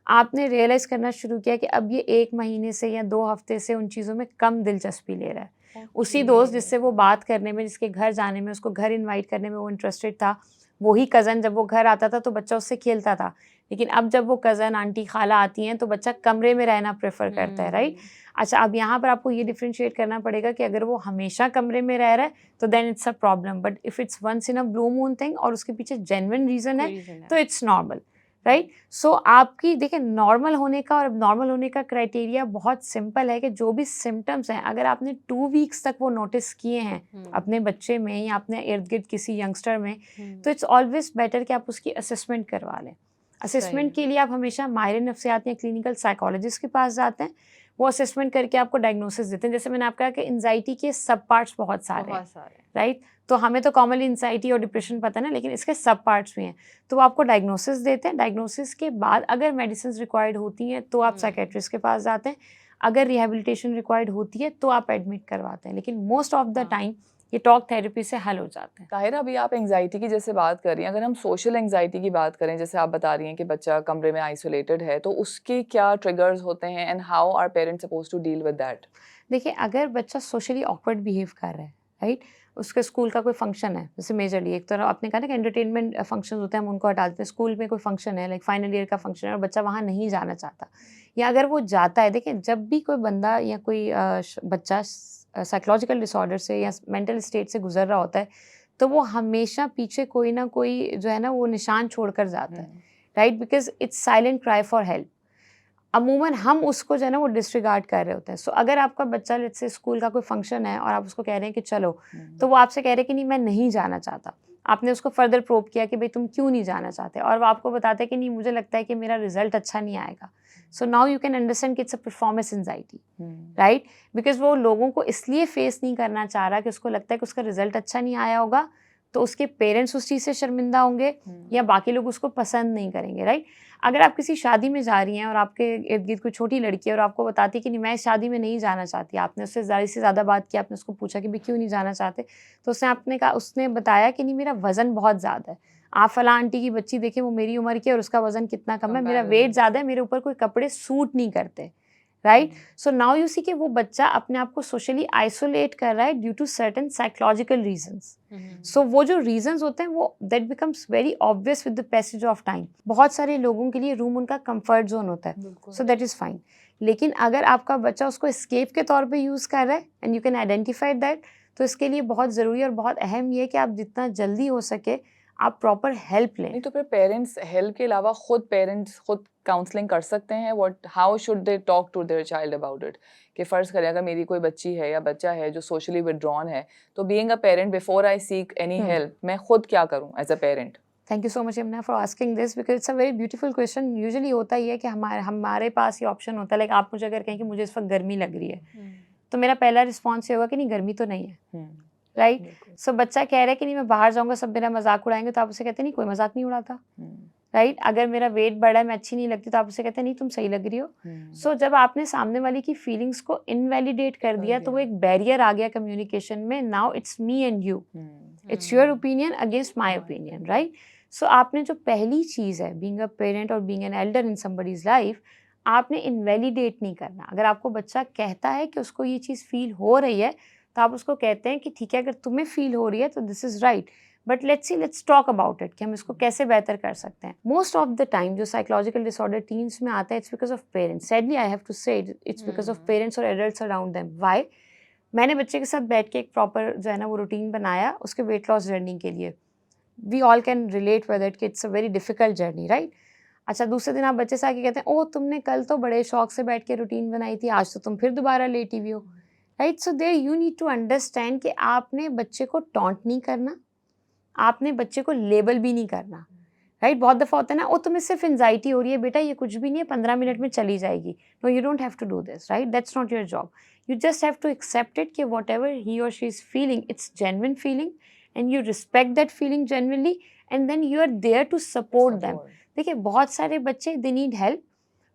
आपने रियलाइज़ करना शुरू किया कि अब ये 1 महीने से या 2 हफ्ते से उन चीज़ों में कम दिलचस्पी ले रहा है। उसी दोस्त जिससे वो बात करने में, जिसके घर जाने में, उसको घर इनवाइट करने में वो इंटरेस्टेड था, वही कज़न जब वो घर आता था तो बच्चा उससे खेलता था। लेकिन अब जब वो कज़न, आंटी, खाला आती हैं तो बच्चा कमरे में रहना प्रेफर करता है, राइट? अच्छा, अब यहाँ पर आपको ये डिफरेंशिएट करना पड़ेगा कि अगर वो हमेशा कमरे में रह रहा है तो then it's a problem, but if it's once in a blue moon thing और उसके पीछे जेन्युइन रीज़न है तो इट्स नॉर्मल, राइट? सो आपकी देखिए, नॉर्मल होने का और अब नॉर्मल होने का क्राइटेरिया बहुत सिंपल है कि जो भी सिम्टम्स हैं, अगर आपने 2 वीक्स तक वो नोटिस किए हैं अपने बच्चे में या अपने इर्द गिर्द किसी यंगस्टर में, तो इट्स ऑलवेज बेटर कि आप उसकी असेसमेंट करवा लें। असेसमेंट के लिए आप हमेशा माहिर नफ्सियात या क्लिनिकल साइकोलॉजिस्ट के पास जाते हैं, वो असेसमेंट करके आपको डायग्नोसिस देते हैं। जैसे मैंने आपको कहा कि एंजाइटी के सब पार्ट्स बहुत सारे हैं, राइट? तो हमें तो कॉमनली एंजाइटी और डिप्रेशन पता है ना, लेकिन इसके सब पार्ट्स भी हैं। तो वो आपको डायग्नोसिस देते हैं। डायग्नोसिस के बाद अगर मेडिसिन रिक्वायर्ड होती हैं तो आप साइकेट्रिस्ट के पास जाते हैं। अगर रिहेबिलिटेशन रिक्वायर्ड होती है तो आप एडमिट करवाते हैं, लेकिन मोस्ट ऑफ द टाइम ये टॉक थेरेपी से हल हो जाते हैं। ताहिरा, अभी आप एंजाइटी की जैसे बात कर रही हैं, अगर हम सोशल एंजाइटी की बात करें, जैसे आप बता रही हैं कि बच्चा कमरे में आइसोलेटेड है, तो उसके क्या ट्रिगर्स होते हैं and how are parents supposed to deal with that? देखिए, अगर बच्चा सोशली ऑकवर्ड बिहेव कर रहा है, राइट? उसके स्कूल का कोई फंक्शन है, जैसे मेजरली एक तरह आपने कहा ना कि एंटरटेनमेंट फंक्शन होते हैं, हम उनको हटा देते हैं। स्कूल में कोई फंक्शन है, लाइक फाइनल ईयर का फंक्शन है और बच्चा वहाँ नहीं जाना चाहता, या अगर वो जाता है, देखिए जब भी कोई बंदा या कोई बच्चा साइकोलॉजिकल डिसऑर्डर से या मेंटल स्टेट से गुजर रहा होता है, तो वो हमेशा पीछे कोई ना कोई जो है ना वो निशान छोड़कर जाता है, right? Because it's silent cry for help. अमूमन हम उसको जो है ना वो डिसरिगार्ड कर रहे होते हैं। सो अगर आपका बच्चा लेट्स से स्कूल का कोई फंक्शन है और आप उसको कह रहे हैं कि चलो, तो वो आपसे कह रहे हैं कि नहीं मैं नहीं जाना चाहता। आपने उसको फर्दर प्रोब किया कि भाई तुम क्यों नहीं जाना चाहते, और वो आपको बताते हैं कि नहीं मुझे लगता है कि मेरा रिजल्ट अच्छा नहीं आएगा। So now you can understand कि it's a performance anxiety, right? Because वो लोगों को इसलिए फेस नहीं करना चाह रहा कि उसको लगता है कि उसका रिजल्ट अच्छा नहीं आया होगा, तो उसके पेरेंट्स उस चीज़ से शर्मिंदा होंगे या बाकी लोग उसको पसंद नहीं करेंगे, राइट? अगर आप किसी शादी में जा रही हैं और आपके इर्द-गिर्द कोई छोटी लड़की है और आपको बताती है कि नहीं मैं इस शादी में नहीं जाना चाहती, आपने उससे ज़्यादा से ज़्यादा बात की, आपने उसको पूछा कि भई क्यों नहीं जाना चाहते? तो उसने बताया कि नहीं मेरा वज़न बहुत ज़्यादा है। आप फलाँ आंटी की बच्ची देखें वो मेरी उम्र की है और उसका वज़न कितना कम है, मेरा वेट ज़्यादा है, मेरे ऊपर कोई कपड़े सूट नहीं करते, right? So now you see कि वो बच्चा अपने आप को सोशली आइसोलेट कर रहा है due to certain psychological reasons. So वो जो रीजंस होते हैं वो that becomes very obvious with the passage of time. बहुत सारे लोगों के लिए रूम उनका कंफर्ट जोन होता है, सो दैट इज फाइन। लेकिन अगर आपका बच्चा उसको एस्केप के तौर पे यूज कर रहा है and you can identify that, तो इसके लिए बहुत ज़रूरी और बहुत अहम ये है कि आप जितना जल्दी हो सके आप प्रॉपर हेल्प लें। नहीं तो फिर पेरेंट्स हेल्प के अलावा पेरेंट्स खुद काउंसलिंग कर सकते हैं? What how should they talk to their child about it? कि फ़र्ज़ करें अगर मेरी कोई बच्ची है या बच्चा है जो सोशली विथड्रॉन है, तो being a parent before I seek any help मैं खुद क्या करूं as a parent? Thank you so much Yamuna for asking this because it's a very beautiful question. Usually होता ही है कि हमारे पास ये ऑप्शन होता है, लाइक आप मुझे अगर कहें कि मुझे इस वक्त गर्मी लग रही है, तो मेरा पहला रिस्पॉन्स ये होगा कि नहीं गर्मी तो नहीं है, राइट? सो बच्चा कह रहा है कि नहीं मैं बाहर जाऊंगा सब मेरा मजाक उड़ाएंगे, तो आप उसे कहते हैं नहीं कोई मजाक नहीं उड़ाता, राइट? अगर मेरा वेट बढ़ा है मैं अच्छी नहीं लगती, तो आप उसे कहते हैं नहीं तुम सही लग रही हो। सो जब आपने सामने वाले की फीलिंग्स को इनवैलिडेट कर दिया तो वो एक बैरियर आ गया कम्युनिकेशन में। Now it's me and you, it's your opinion against my opinion, right? So आपने जो पहली चीज़ है बीइंग अ पेरेंट और being an elder in somebody's life, आपने इनवैलिडेट नहीं करना। अगर आपको बच्चा कहता है कि उसको ये चीज़ फील हो रही है, तो आप उसको कहते हैं कि ठीक है अगर तुम्हें फील हो रही है तो this is right, but let's talk about it कि हम इसको कैसे बेहतर कर सकते हैं। मोस्ट ऑफ द टाइम जो साइकोलॉजिकल डिसऑर्डर टीन्स में आता है it's because of parents. Sadly I have to say it's because of parents और एडल्ट्स अराउंड देम। व्हाई? मैंने बच्चे के साथ बैठ के एक प्रॉपर जो है ना वो रूटीन बनाया उसके वेट लॉस जर्नी के लिए। We all can relate with it कि it's a very difficult journey, right? अच्छा, दूसरे दिन आप बच्चे से आके कहते हैं ओह तुमने कल तो बड़े शौक से बैठ के रूटीन बनाई थी, आज तो तुम फिर दोबारा लेटी हुई हो, right? So there you need to understand कि आपने बच्चे को टॉन्ट नहीं करना, आपने बच्चे को लेबल भी नहीं करना, राइट? बहुत दफ़ा होता है ना ओ तुम्हें सिर्फ एंजाइटी हो रही है बेटा, ये कुछ भी नहीं है 15 मिनट में चली जाएगी। No you don't have to do this, right? That's not your job. You just have to accept it कि वॉट एवर ही और she is feeling it's genuine feeling and you respect that feeling genuinely and then you are there to support them. देखिए बहुत सारे बच्चे दे नीड हेल्प,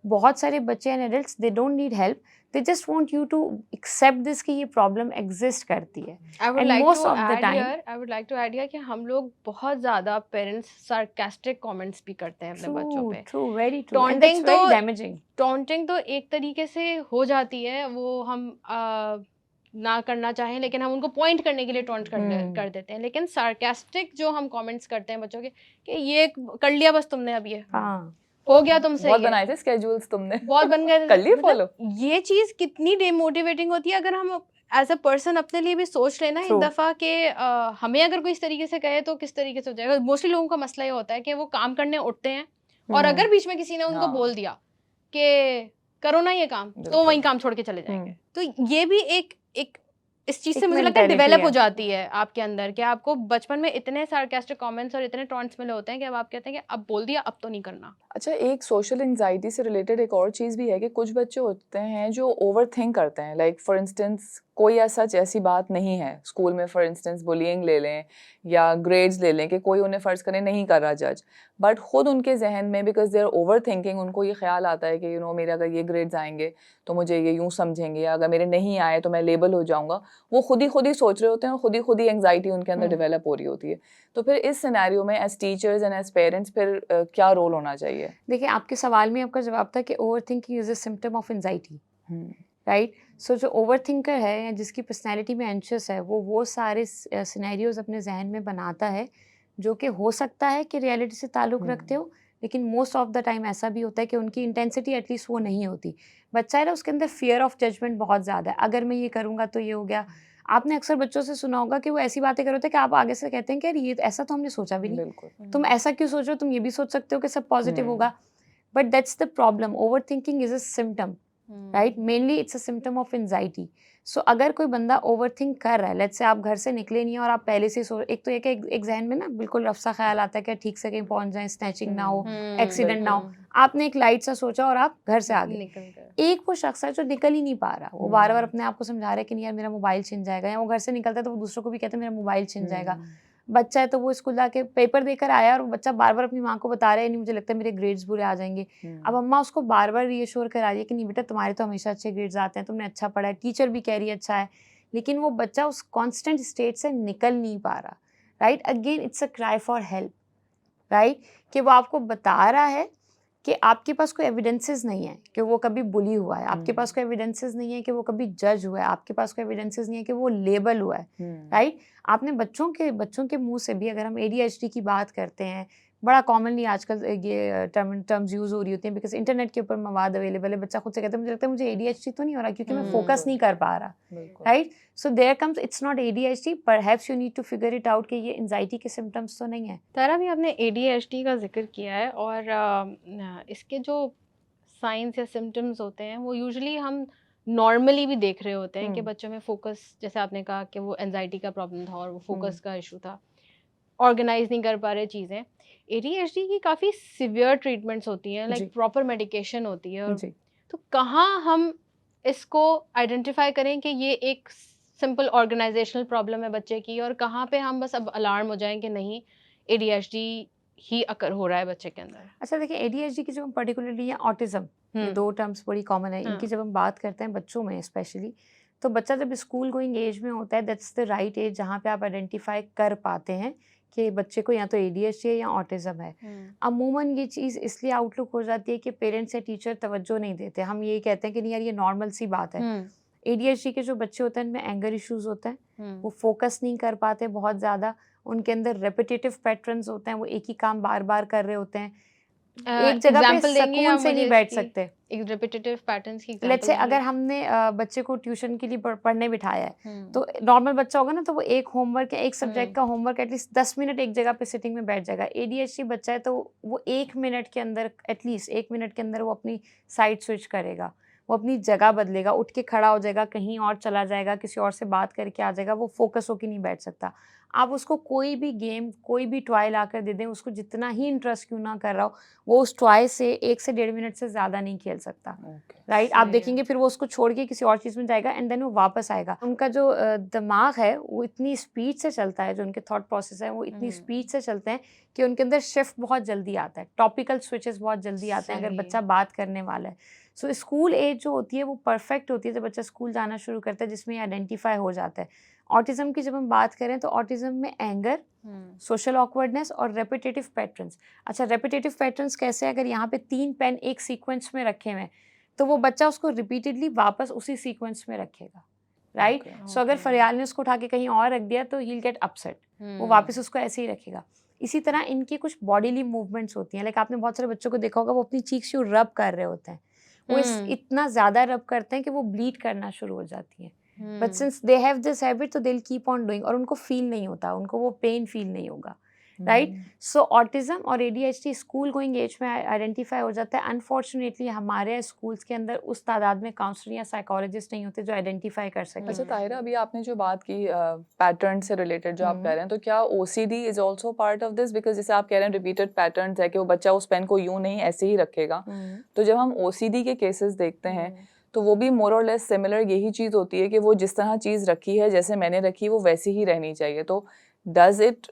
बहुत सारे बच्चे and adults they don't need help, they just want you to accept this कि ये प्रॉब्लम एग्जिस्ट करती है। I would And like most to of the add time- here, I would like to add here कि हम लोग बहुत ज़्यादा पेरेंट्स sarcastic comments भी करते हैं अपने बच्चों पे। True, very true, and Taunting that's very तो डैमेजिंग। टॉन्टिंग तो एक तरीके से हो जाती है, वो हम ना करना चाहें लेकिन हम उनको पॉइंट करने के लिए टॉन्ट कर देते हैं। लेकिन सार्कास्टिक जो हम कमेंट्स करते हैं बच्चों के कि ये कर लिया बस तुमने, अब ये हाँ, हो गया तुमसे, बहुत ये बनाए थे स्केड्यूल्स तुमने, बहुत बन गए, कर लिए मतलब फॉलो। ये चीज़ कितनी डिमोटिवेटिंग होती है अगर हम एज अ पर्सन अपने लिए भी सोच लेना एक True. दफ़ा कि हमें अगर कोई इस तरीके से कहे तो किस तरीके से हो जाएगा। मोस्टली लोगों का मसला ये होता है कि वो काम करने उठते हैं और अगर बीच में किसी ने उनको हाँ। बोल दिया कि करो ना ये काम, तो बिल्कुल। वहीं काम छोड़ के चले जाएंगे। तो ये भी एक इस चीज़ से एक मुझे लगता है mentality डेवलप हो है। जाती है आपके अंदर कि आपको बचपन में इतने सार्कास्टिक कमेंट्स और इतने टॉन्ट्स मिले होते हैं कि अब आप कहते हैं कि अब बोल दिया अब तो नहीं करना। अच्छा, एक सोशल एंजाइटी से रिलेटेड एक और चीज़ भी है कि कुछ बच्चे होते हैं जो ओवर थिंक करते हैं। लाइक फॉर इंस्टेंस कोई ऐसी बात नहीं है स्कूल में, फॉर इंस्टेंस बुलिंग ले लें या ग्रेड्स ले लें कि कोई उन्हें फ़र्ज़ करें नहीं कर रहा जज, बट खुद उनके जहन में because they are overthinking उनको ये ख्याल आता है कि मेरे अगर ये ग्रेड्स आएंगे तो मुझे ये यूँ समझेंगे, या अगर मेरे नहीं आए तो मैं लेबल हो जाऊँगा। वो खुद ही सोच रहे होते हैं और खुद ही एंजाइटी उनके अंदर डेवलप हो रही होती है। तो फिर इस सिनेरियो में as teachers and as parents फिर क्या रोल होना चाहिए? देखिए आपके सवाल में आपका जवाब था कि overthinking is a symptom of anxiety, right? So जो ओवर थिंकर है या जिसकी पर्सनैलिटी में एंशियस है वो सारे सिनेरियोज अपने जहन में बनाता है जो कि हो सकता है कि रियलिटी से ताल्लुक़ रखते हो, लेकिन मोस्ट ऑफ द टाइम ऐसा भी होता है कि उनकी इंटेंसिटी एटलीस्ट वो नहीं होती। बच्चा है ना, उसके अंदर फियर ऑफ जजमेंट बहुत ज़्यादा है। अगर मैं ये करूँगा तो ये हो गया। आपने अक्सर बच्चों से सुना होगा कि वो ऐसी बातें कर रहे होते हैं कि आप आगे से कहते हैं कि यार ये ऐसा तो हमने सोचा भी नहीं, बिल्कुल। तुम ऐसा क्यों सोच रहे हो, तुम ये भी सोच सकते हो कि सब पॉजिटिव होगा। But that's the problem, overthinking is a symptom, right? Mainly it's a symptom of anxiety. So अगर कोई बंदा ओवर थिंक कर रहा है, लेट्स से आप घर से निकले नहीं और आप पहले से एक तो एक जहन में ना बिल्कुल रफ सा ख्याल आता है कि ठीक से कहीं पहुंच जाए, स्नैचिंग ना हो, एक्सीडेंट ना हो। आपने एक लाइट सा सोचा और आप घर से आ गए। एक वो शख्स है जो निकल ही नहीं पा रहा, वो बार बार अपने आप को समझा रहा है कि नहीं यार मेरा मोबाइल छिन जाएगा, या वो घर से निकलता है तो वो दूसरों को भी कहता है मेरा मोबाइल छिन जाएगा। बच्चा है तो वो स्कूल जाके पेपर देकर आया और वो बच्चा बार-बार अपनी माँ को बता रहा है, नहीं मुझे लगता है मेरे ग्रेड्स बुरे आ जाएँगे। अब अम्मा उसको बार-बार रीअश्योर करा रही है कि नहीं बेटा तुम्हारे तो हमेशा अच्छे ग्रेड्स आते हैं, तुमने अच्छा पढ़ा है, टीचर भी कह रही है अच्छा है। लेकिन वो बच्चा उस कांस्टेंट स्टेट से निकल नहीं पा रहा, right? Again it's a cry for help, right? कि वो आपको बता रहा है कि आपके पास कोई एविडेंसेस नहीं है कि वो कभी बुली हुआ है, आपके पास कोई एविडेंसेस नहीं है कि वो कभी जज हुआ है, आपके पास कोई एविडेंसेस नहीं है कि वो लेबल हुआ है, राइट? आपने बच्चों के मुंह से भी, अगर हम एडीएचडी की बात करते हैं, बड़ा कॉमनली आजकल ये टर्म्स यूज हो रही होती हैं बिकॉज इंटरनेट के ऊपर मवाद अवेलेबल है, बच्चा खुद से कहता है मुझे लगता है मुझे एडीएचडी तो नहीं हो रहा क्योंकि मैं फोकस नहीं कर पा रहा, right? So there comes it's not ADHD, perhaps you need to figure it out कि ये एंजाइटी के सिम्टम्स तो नहीं है। तारा भी आपने एडीएचडी का जिक्र किया है और इसके जो साइंस या सिम्टम्स होते हैं वो यूजुअली हम नॉर्मली भी देख रहे होते हैं कि बच्चों में फोकस, जैसे आपने कहा कि वो एंजाइटी का प्रॉब्लम था और वो फोकस का इशू था, ऑर्गेनाइज नहीं कर पा रहे चीज़ें। एडीएचडी की काफ़ी सिवियर ट्रीटमेंट्स होती हैं, लाइक प्रॉपर मेडिकेशन होती है, और तो कहाँ हम इसको आइडेंटिफाई करें कि ये एक सिंपल ऑर्गेनाइजेशनल प्रॉब्लम है बच्चे की, और कहाँ पे हम बस अब अलार्म हो जाएं कि नहीं एडीएचडी ही अकर हो रहा है बच्चे के अंदर? अच्छा देखिए, एडीएचडी की जो हम पर्टिकुलरली या ऑटिज्म, ये दो टर्म्स बड़ी कॉमन है, इनकी जब हम बात करते हैं बच्चों में स्पेशली, तो बच्चा जब स्कूल गोइंग एज में होता है, दैट्स द राइट एज जहाँ पे आप आइडेंटिफाई कर पाते हैं कि बच्चे को या तो एडीएचडी है या ऑटिज्म है। अमूमन ये चीज़ इसलिए आउटलुक हो जाती है कि पेरेंट्स या टीचर तवज्जो नहीं देते, हम ये कहते हैं कि नहीं यार ये नॉर्मल सी बात है। एडीएचडी के जो बच्चे होते हैं इनमें एंगर इश्यूज होते हैं, वो फोकस नहीं कर पाते बहुत ज़्यादा, उनके अंदर रेपिटेटिव पैटर्न्स होते हैं, वो एक ही काम बार बार कर रहे होते हैं, एक जगह पे सुकून से नहीं बैठ सकते। एक रिपीटेटिव पैटर्न्स की लेट्स से अगर हमने बच्चे को ट्यूशन के लिए पढ़ने बिठाया है, तो नॉर्मल बच्चा होगा ना तो वो एक होमवर्क या एक सब्जेक्ट का होमवर्क एटलीस्ट 10 मिनट एक जगह पे सिटिंग में बैठ जाएगा। एडीएचडी बच्चा है तो वो 1 मिनट के अंदर, एटलीस्ट 1 मिनट के अंदर वो अपनी साइड स्विच करेगा, वो अपनी जगह बदलेगा, उठ के खड़ा हो जाएगा, कहीं और चला जाएगा, किसी और से बात करके आ जाएगा, वो फोकस होकर नहीं बैठ सकता। आप उसको कोई भी गेम, कोई भी टॉय ला कर दे दें, उसको जितना ही इंटरेस्ट क्यों ना कर रहा हो, वो उस टॉय से 1 से 1.5 मिनट से ज़्यादा नहीं खेल सकता, राइट? आप देखेंगे फिर वो उसको छोड़ के किसी और चीज़ में जाएगा एंड देन वो वापस आएगा। उनका जो दिमाग है वो इतनी स्पीड से चलता है, जो उनके थॉट प्रोसेस है वो इतनी स्पीड से चलते हैं कि उनके अंदर शिफ्ट बहुत जल्दी आता है, टॉपिकल स्विचेस बहुत जल्दी आते हैं अगर बच्चा बात करने वाला है। सो स्कूल एज जो होती है वो परफेक्ट होती है जब बच्चा स्कूल जाना शुरू करता है, जिसमें आइडेंटिफाई हो जाता है। ऑटिज्म की जब हम बात करें तो ऑटिज्म में एंगर, सोशल ऑकवर्डनेस और रेपिटेटिव पैटर्न्स। अच्छा, रेपिटेटिव पैटर्न्स कैसे? अगर यहाँ पे 3 पेन एक सीक्वेंस में रखे हुए हैं तो वो बच्चा उसको रिपीटेडली वापस उसी सीक्वेंस में रखेगा, राइट? सो अगर फरियाल ने उसको उठा के कहीं और रख दिया तो ही विल गेट अपसेट, वो वापस उसको ऐसे ही रखेगा। इसी तरह इनकी कुछ बॉडीली मूवमेंट्स होती हैं, लाइक आपने बहुत सारे बच्चों को देखा होगा वो अपनी चीक्स यूं रब कर रहे होते हैं, वो इतना ज़्यादा रब करते हैं कि वो ब्लीड करना शुरू हो जाती है। But since they have this habit तो they will keep on doing, और उनको फील नहीं होता, उनको वो पेन फील नहीं होगा, राइट? सो ऑटिज्म और एडीएचडी स्कूल गोइंग एज में आइडेंटिफाई हो जाता है। अनफॉर्चुनेटली हमारे स्कूल्स के अंदर उस तादाद में काउंसलर या साइकोलॉजिस्ट नहीं होते जो आइडेंटिफाई कर सकें। अच्छा ताहिरा, अभी आपने जो बात की पैटर्न से रिलेटेड जो आप कह रहे हैं, तो क्या OCD is also part of this? Because जैसे आप कह रहे हैं रिपीटेड पैटर्न्स है कि वो बच्चा उस पेन को यूं नहीं ऐसे ही रखेगा, तो जब हम ओसीडी के केसेस देखते हैं तो वो भी मोर और लेस सिमिलर यही चीज़ होती है कि वो जिस तरह चीज़ रखी है, जैसे मैंने रखी, वो वैसी ही रहनी चाहिए। तो does it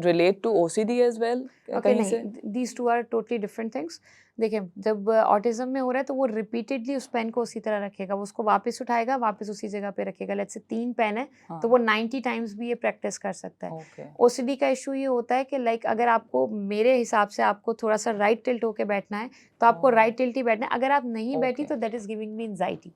relate to OCD as well? Okay, नहीं, these two are totally different things. देखिए, जब ऑटिज्म में हो रहा है तो वो रिपीटेडली उस पेन को उसी तरह रखेगा, वो उसको वापस उठाएगा, वापस उसी जगह पे रखेगा। लेट्स से 3 पेन है तो वो 90 टाइम्स भी ये प्रैक्टिस कर सकता है। ओसीडी का इशू ये होता है कि लाइक अगर आपको, मेरे हिसाब से आपको थोड़ा सा राइट टिल्ट होके बैठना है तो आपको राइट टिल्ट ही बैठना है। अगर आप नहीं बैठी तो that is giving me anxiety,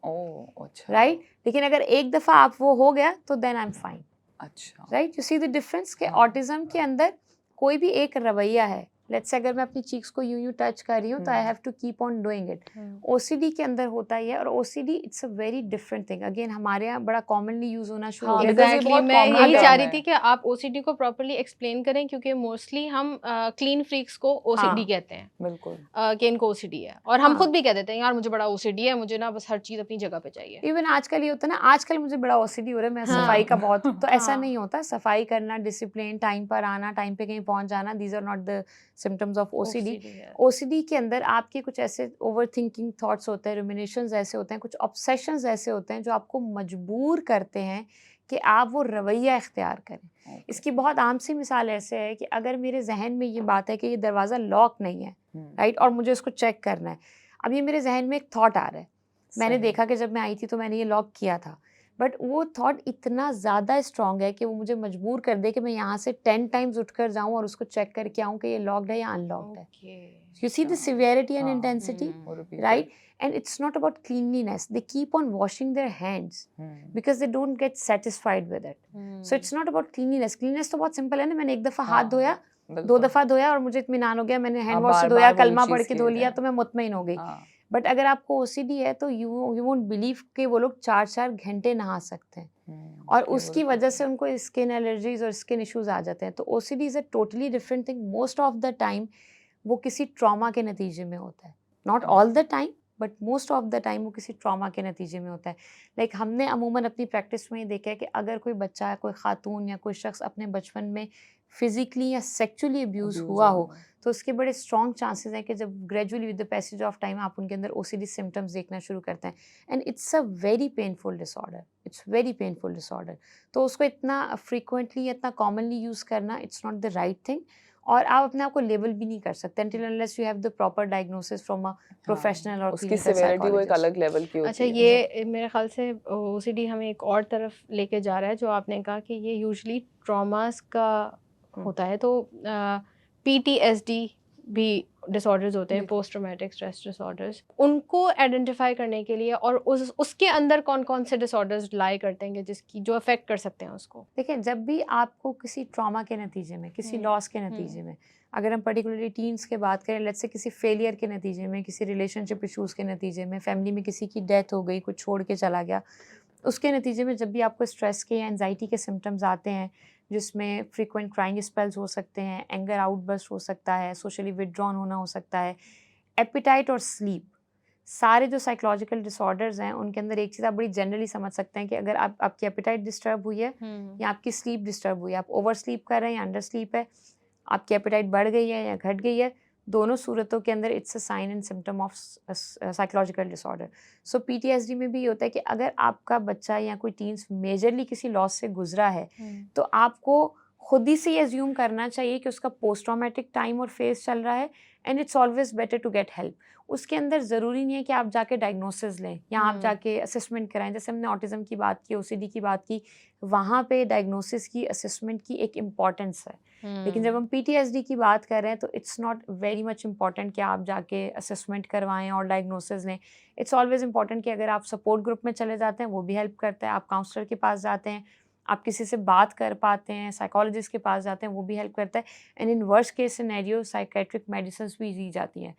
right? लेकिन अगर एक दफ़ा आप वो हो गया तो देन आई एम फाइन। अच्छा, right? You see the difference के ऑटिज्म के अंदर कोई भी एक रवैया है, लेट्स से अगर मैं अपनी चीक्स को यूं टच कर रही हूँ तो I have to keep on doing it. OCD के अंदर होता ही है, और OCD it's a very different thing. Again हमारे यहाँ बड़ा कॉमनली यूज होना शुरू हो गया। एग्जैक्टली, मैं यही चाह रही थी कि आप ओसीडी को प्रॉपर्ली एक्सप्लेन करें, क्योंकि मोस्टली हम क्लीन फ्रीक्स को ओसीडी कहते हैं, बिल्कुल, कि इनको ओसीडी है, और हम खुद भी कह देते हैं यार मुझे बड़ा ओसीडी है, मुझे ना बस हर चीज अपनी जगह पे चाहिए। इवन आजकल ये होता है ना, आजकल मुझे बड़ा ओसीडी हो रहा है, मैं सफाई का बहुत, तो ऐसा नहीं होता। सफाई करना, डिसिप्लिन, टाइम पर आना, टाइम पे कहीं पहुंच जाना, these are not the symptoms of OCD. OCD के अंदर आपके कुछ ऐसे ओवर थिंकिंग थॉट्स होते हैं, रुमिनेशंस ऐसे होते हैं, कुछ ऑब्सेशंस ऐसे होते हैं जो आपको मजबूर करते हैं कि आप वो रवैया इख्तियार करें। ओके। इसकी बहुत आम सी मिसाल ऐसे है कि अगर मेरे जहन में ये बात है कि ये दरवाज़ा लॉक नहीं है, राइट, और मुझे उसको चेक करना है। अब ये मेरे जहन में एक थॉट आ रहा है, मैंने सही। देखा कि जब मैं आई थी तो मैंने ये लॉक किया था, बट वो थॉट इतना ज़्यादा स्ट्रॉन्ग है कि वो मुझे मजबूर कर दे कि मैं यहाँ से 10 टाइम्स उठकर जाऊँ और उसको चेक करके आऊँ कि ये लॉक्ड है या अनलॉक्ड है। ओके। You see the हाँ, severity and हाँ, intensity, वो repeated। right? And it's not about cleanliness. They keep on washing their hands because they don't get satisfied with it. So it's not about cleanliness. Cleanliness तो बहुत simple है ना, मैंने एक दफ़ा हाथ हाँ, धोया, दो बिल्कुल। दफ़ा धोया और मुझे इत्मीनान हो गया, मैंने हैंड आप वॉश से बार धोया, बार वही कलमा पढ़ चीज के किए धो लिया जाएं। तो मैं मुतमईन हो गई। हाँ, बट अगर आपको ओसीडी है तो you won't believe कि वो लोग 4-4 घंटे नहा सकते हैं और ये उसकी वो वजह से उनको स्किन एलर्जीज और स्किन इश्यूज आ जाते हैं। तो OCD is a totally different thing. Most of the time वो किसी ट्रॉमा के नतीजे में होता है, not all the time but most of the time वो किसी ट्रॉमा के नतीजे में होता है। लाइक हमने अमूमन अपनी प्रैक्टिस में ये देखा है कि अगर कोई बच्चा, कोई खातून या कोई शख्स अपने बचपन में फिजिकली या सेक्सुअली अब्यूज abuse हुआ हो, हुआ है। तो उसके बड़े स्ट्रॉन्ग चांसेस हैं कि जब gradually with the passage of time आप उनके अंदर ओसीडी सिम्टम्स देखना शुरू करते हैं। And it's a very painful disorder, it's very painful disorder. तो उसको इतना फ्रीक्वेंटली या इतना कॉमनली यूज़ करना it's not the right thing. और आप अपने आप को लेबल भी नहीं कर सकते until unless you have the proper diagnosis from a professional or उसकी clinical severity वो एक psychologist. अलग लेवल की अच्छा, होती है। ये मेरे ख्याल से ओसीडी हमें एक और तरफ लेके जा रहा है, जो आपने कहा कि ये यूजुअली ट्रॉमास का होता है। तो पीटीएसडी भी डिसऑर्डर्स होते हैं, बिल्कुल। Post traumatic stress disorders. उनको आइडेंटिफाई करने के लिए और उसके अंदर कौन कौन से डिसऑर्डर्स लाई करते हैं जिसकी जो अफेक्ट कर सकते हैं उसको। देखिए, जब भी आपको किसी ट्रॉमा के नतीजे में, किसी लॉस के नतीजे में, अगर हम पर्टिकुलरली टीन्स के बात करें, लेट्स से किसी फेलियर के नतीजे में, किसी रिलेशनशिप इश्यूज़ के नतीजे में, फैमिली में किसी की डेथ हो गई, कुछ छोड़ के चला गया, उसके नतीजे में जब भी आपको स्ट्रेस के या एंजाइटी के सिम्टम्स आते हैं, जिसमें फ्रीक्वेंट क्राइंग स्पेल्स हो सकते हैं, एंगर आउटबर्स्ट हो सकता है, सोशली विथड्रॉन होना हो सकता है, एपिटाइट और स्लीप, सारे जो साइकोलॉजिकल डिसऑर्डर्स हैं उनके अंदर एक चीज़ आप बड़ी जनरली समझ सकते हैं कि अगर आपकी एपिटाइट डिस्टर्ब हुई है या आपकी स्लीप डिस्टर्ब हुई है, आप ओवर स्लीप कर रहे हैं या अंडर स्लीप है, आपकी एपिटाइट बढ़ गई है या घट गई है, दोनों सूरतों के अंदर it's a sign and symptom of psychological disorder. So PTSD में भी होता है कि अगर आपका बच्चा या कोई टीन्स मेजरली किसी लॉस से गुजरा है तो आपको खुद ही से ये अज्यूम करना चाहिए कि उसका पोस्ट ट्रॉमेटिक टाइम और फेज चल रहा है and it's always better to get help. उसके अंदर ज़रूरी नहीं है कि आप जाके डायग्नोसिस लें या आप जाके असेसमेंट कराएं। जैसे हमने ऑटिज़म की बात की, ओसीडी की बात की, वहाँ पे डायग्नोसिस की, असेसमेंट की एक इम्पॉर्टेंस है। लेकिन जब हम पीटीएसडी की बात कर रहे हैं तो it's not very much important कि आप जाके असेसमेंट करवाएं और डायग्नोसिस लें। इट्स ऑलवेज इम्पॉर्टेंट कि अगर आप सपोर्ट ग्रुप में चले जाते हैं वो भी हेल्प करता है, आप काउंसलर के पास जाते हैं, आप किसी से बात कर पाते हैं, साइकोलॉजिस्ट के पास जाते हैं, वो भी हेल्प करता है। And in worst case scenario psychiatric medicine भी दी जाती हैं।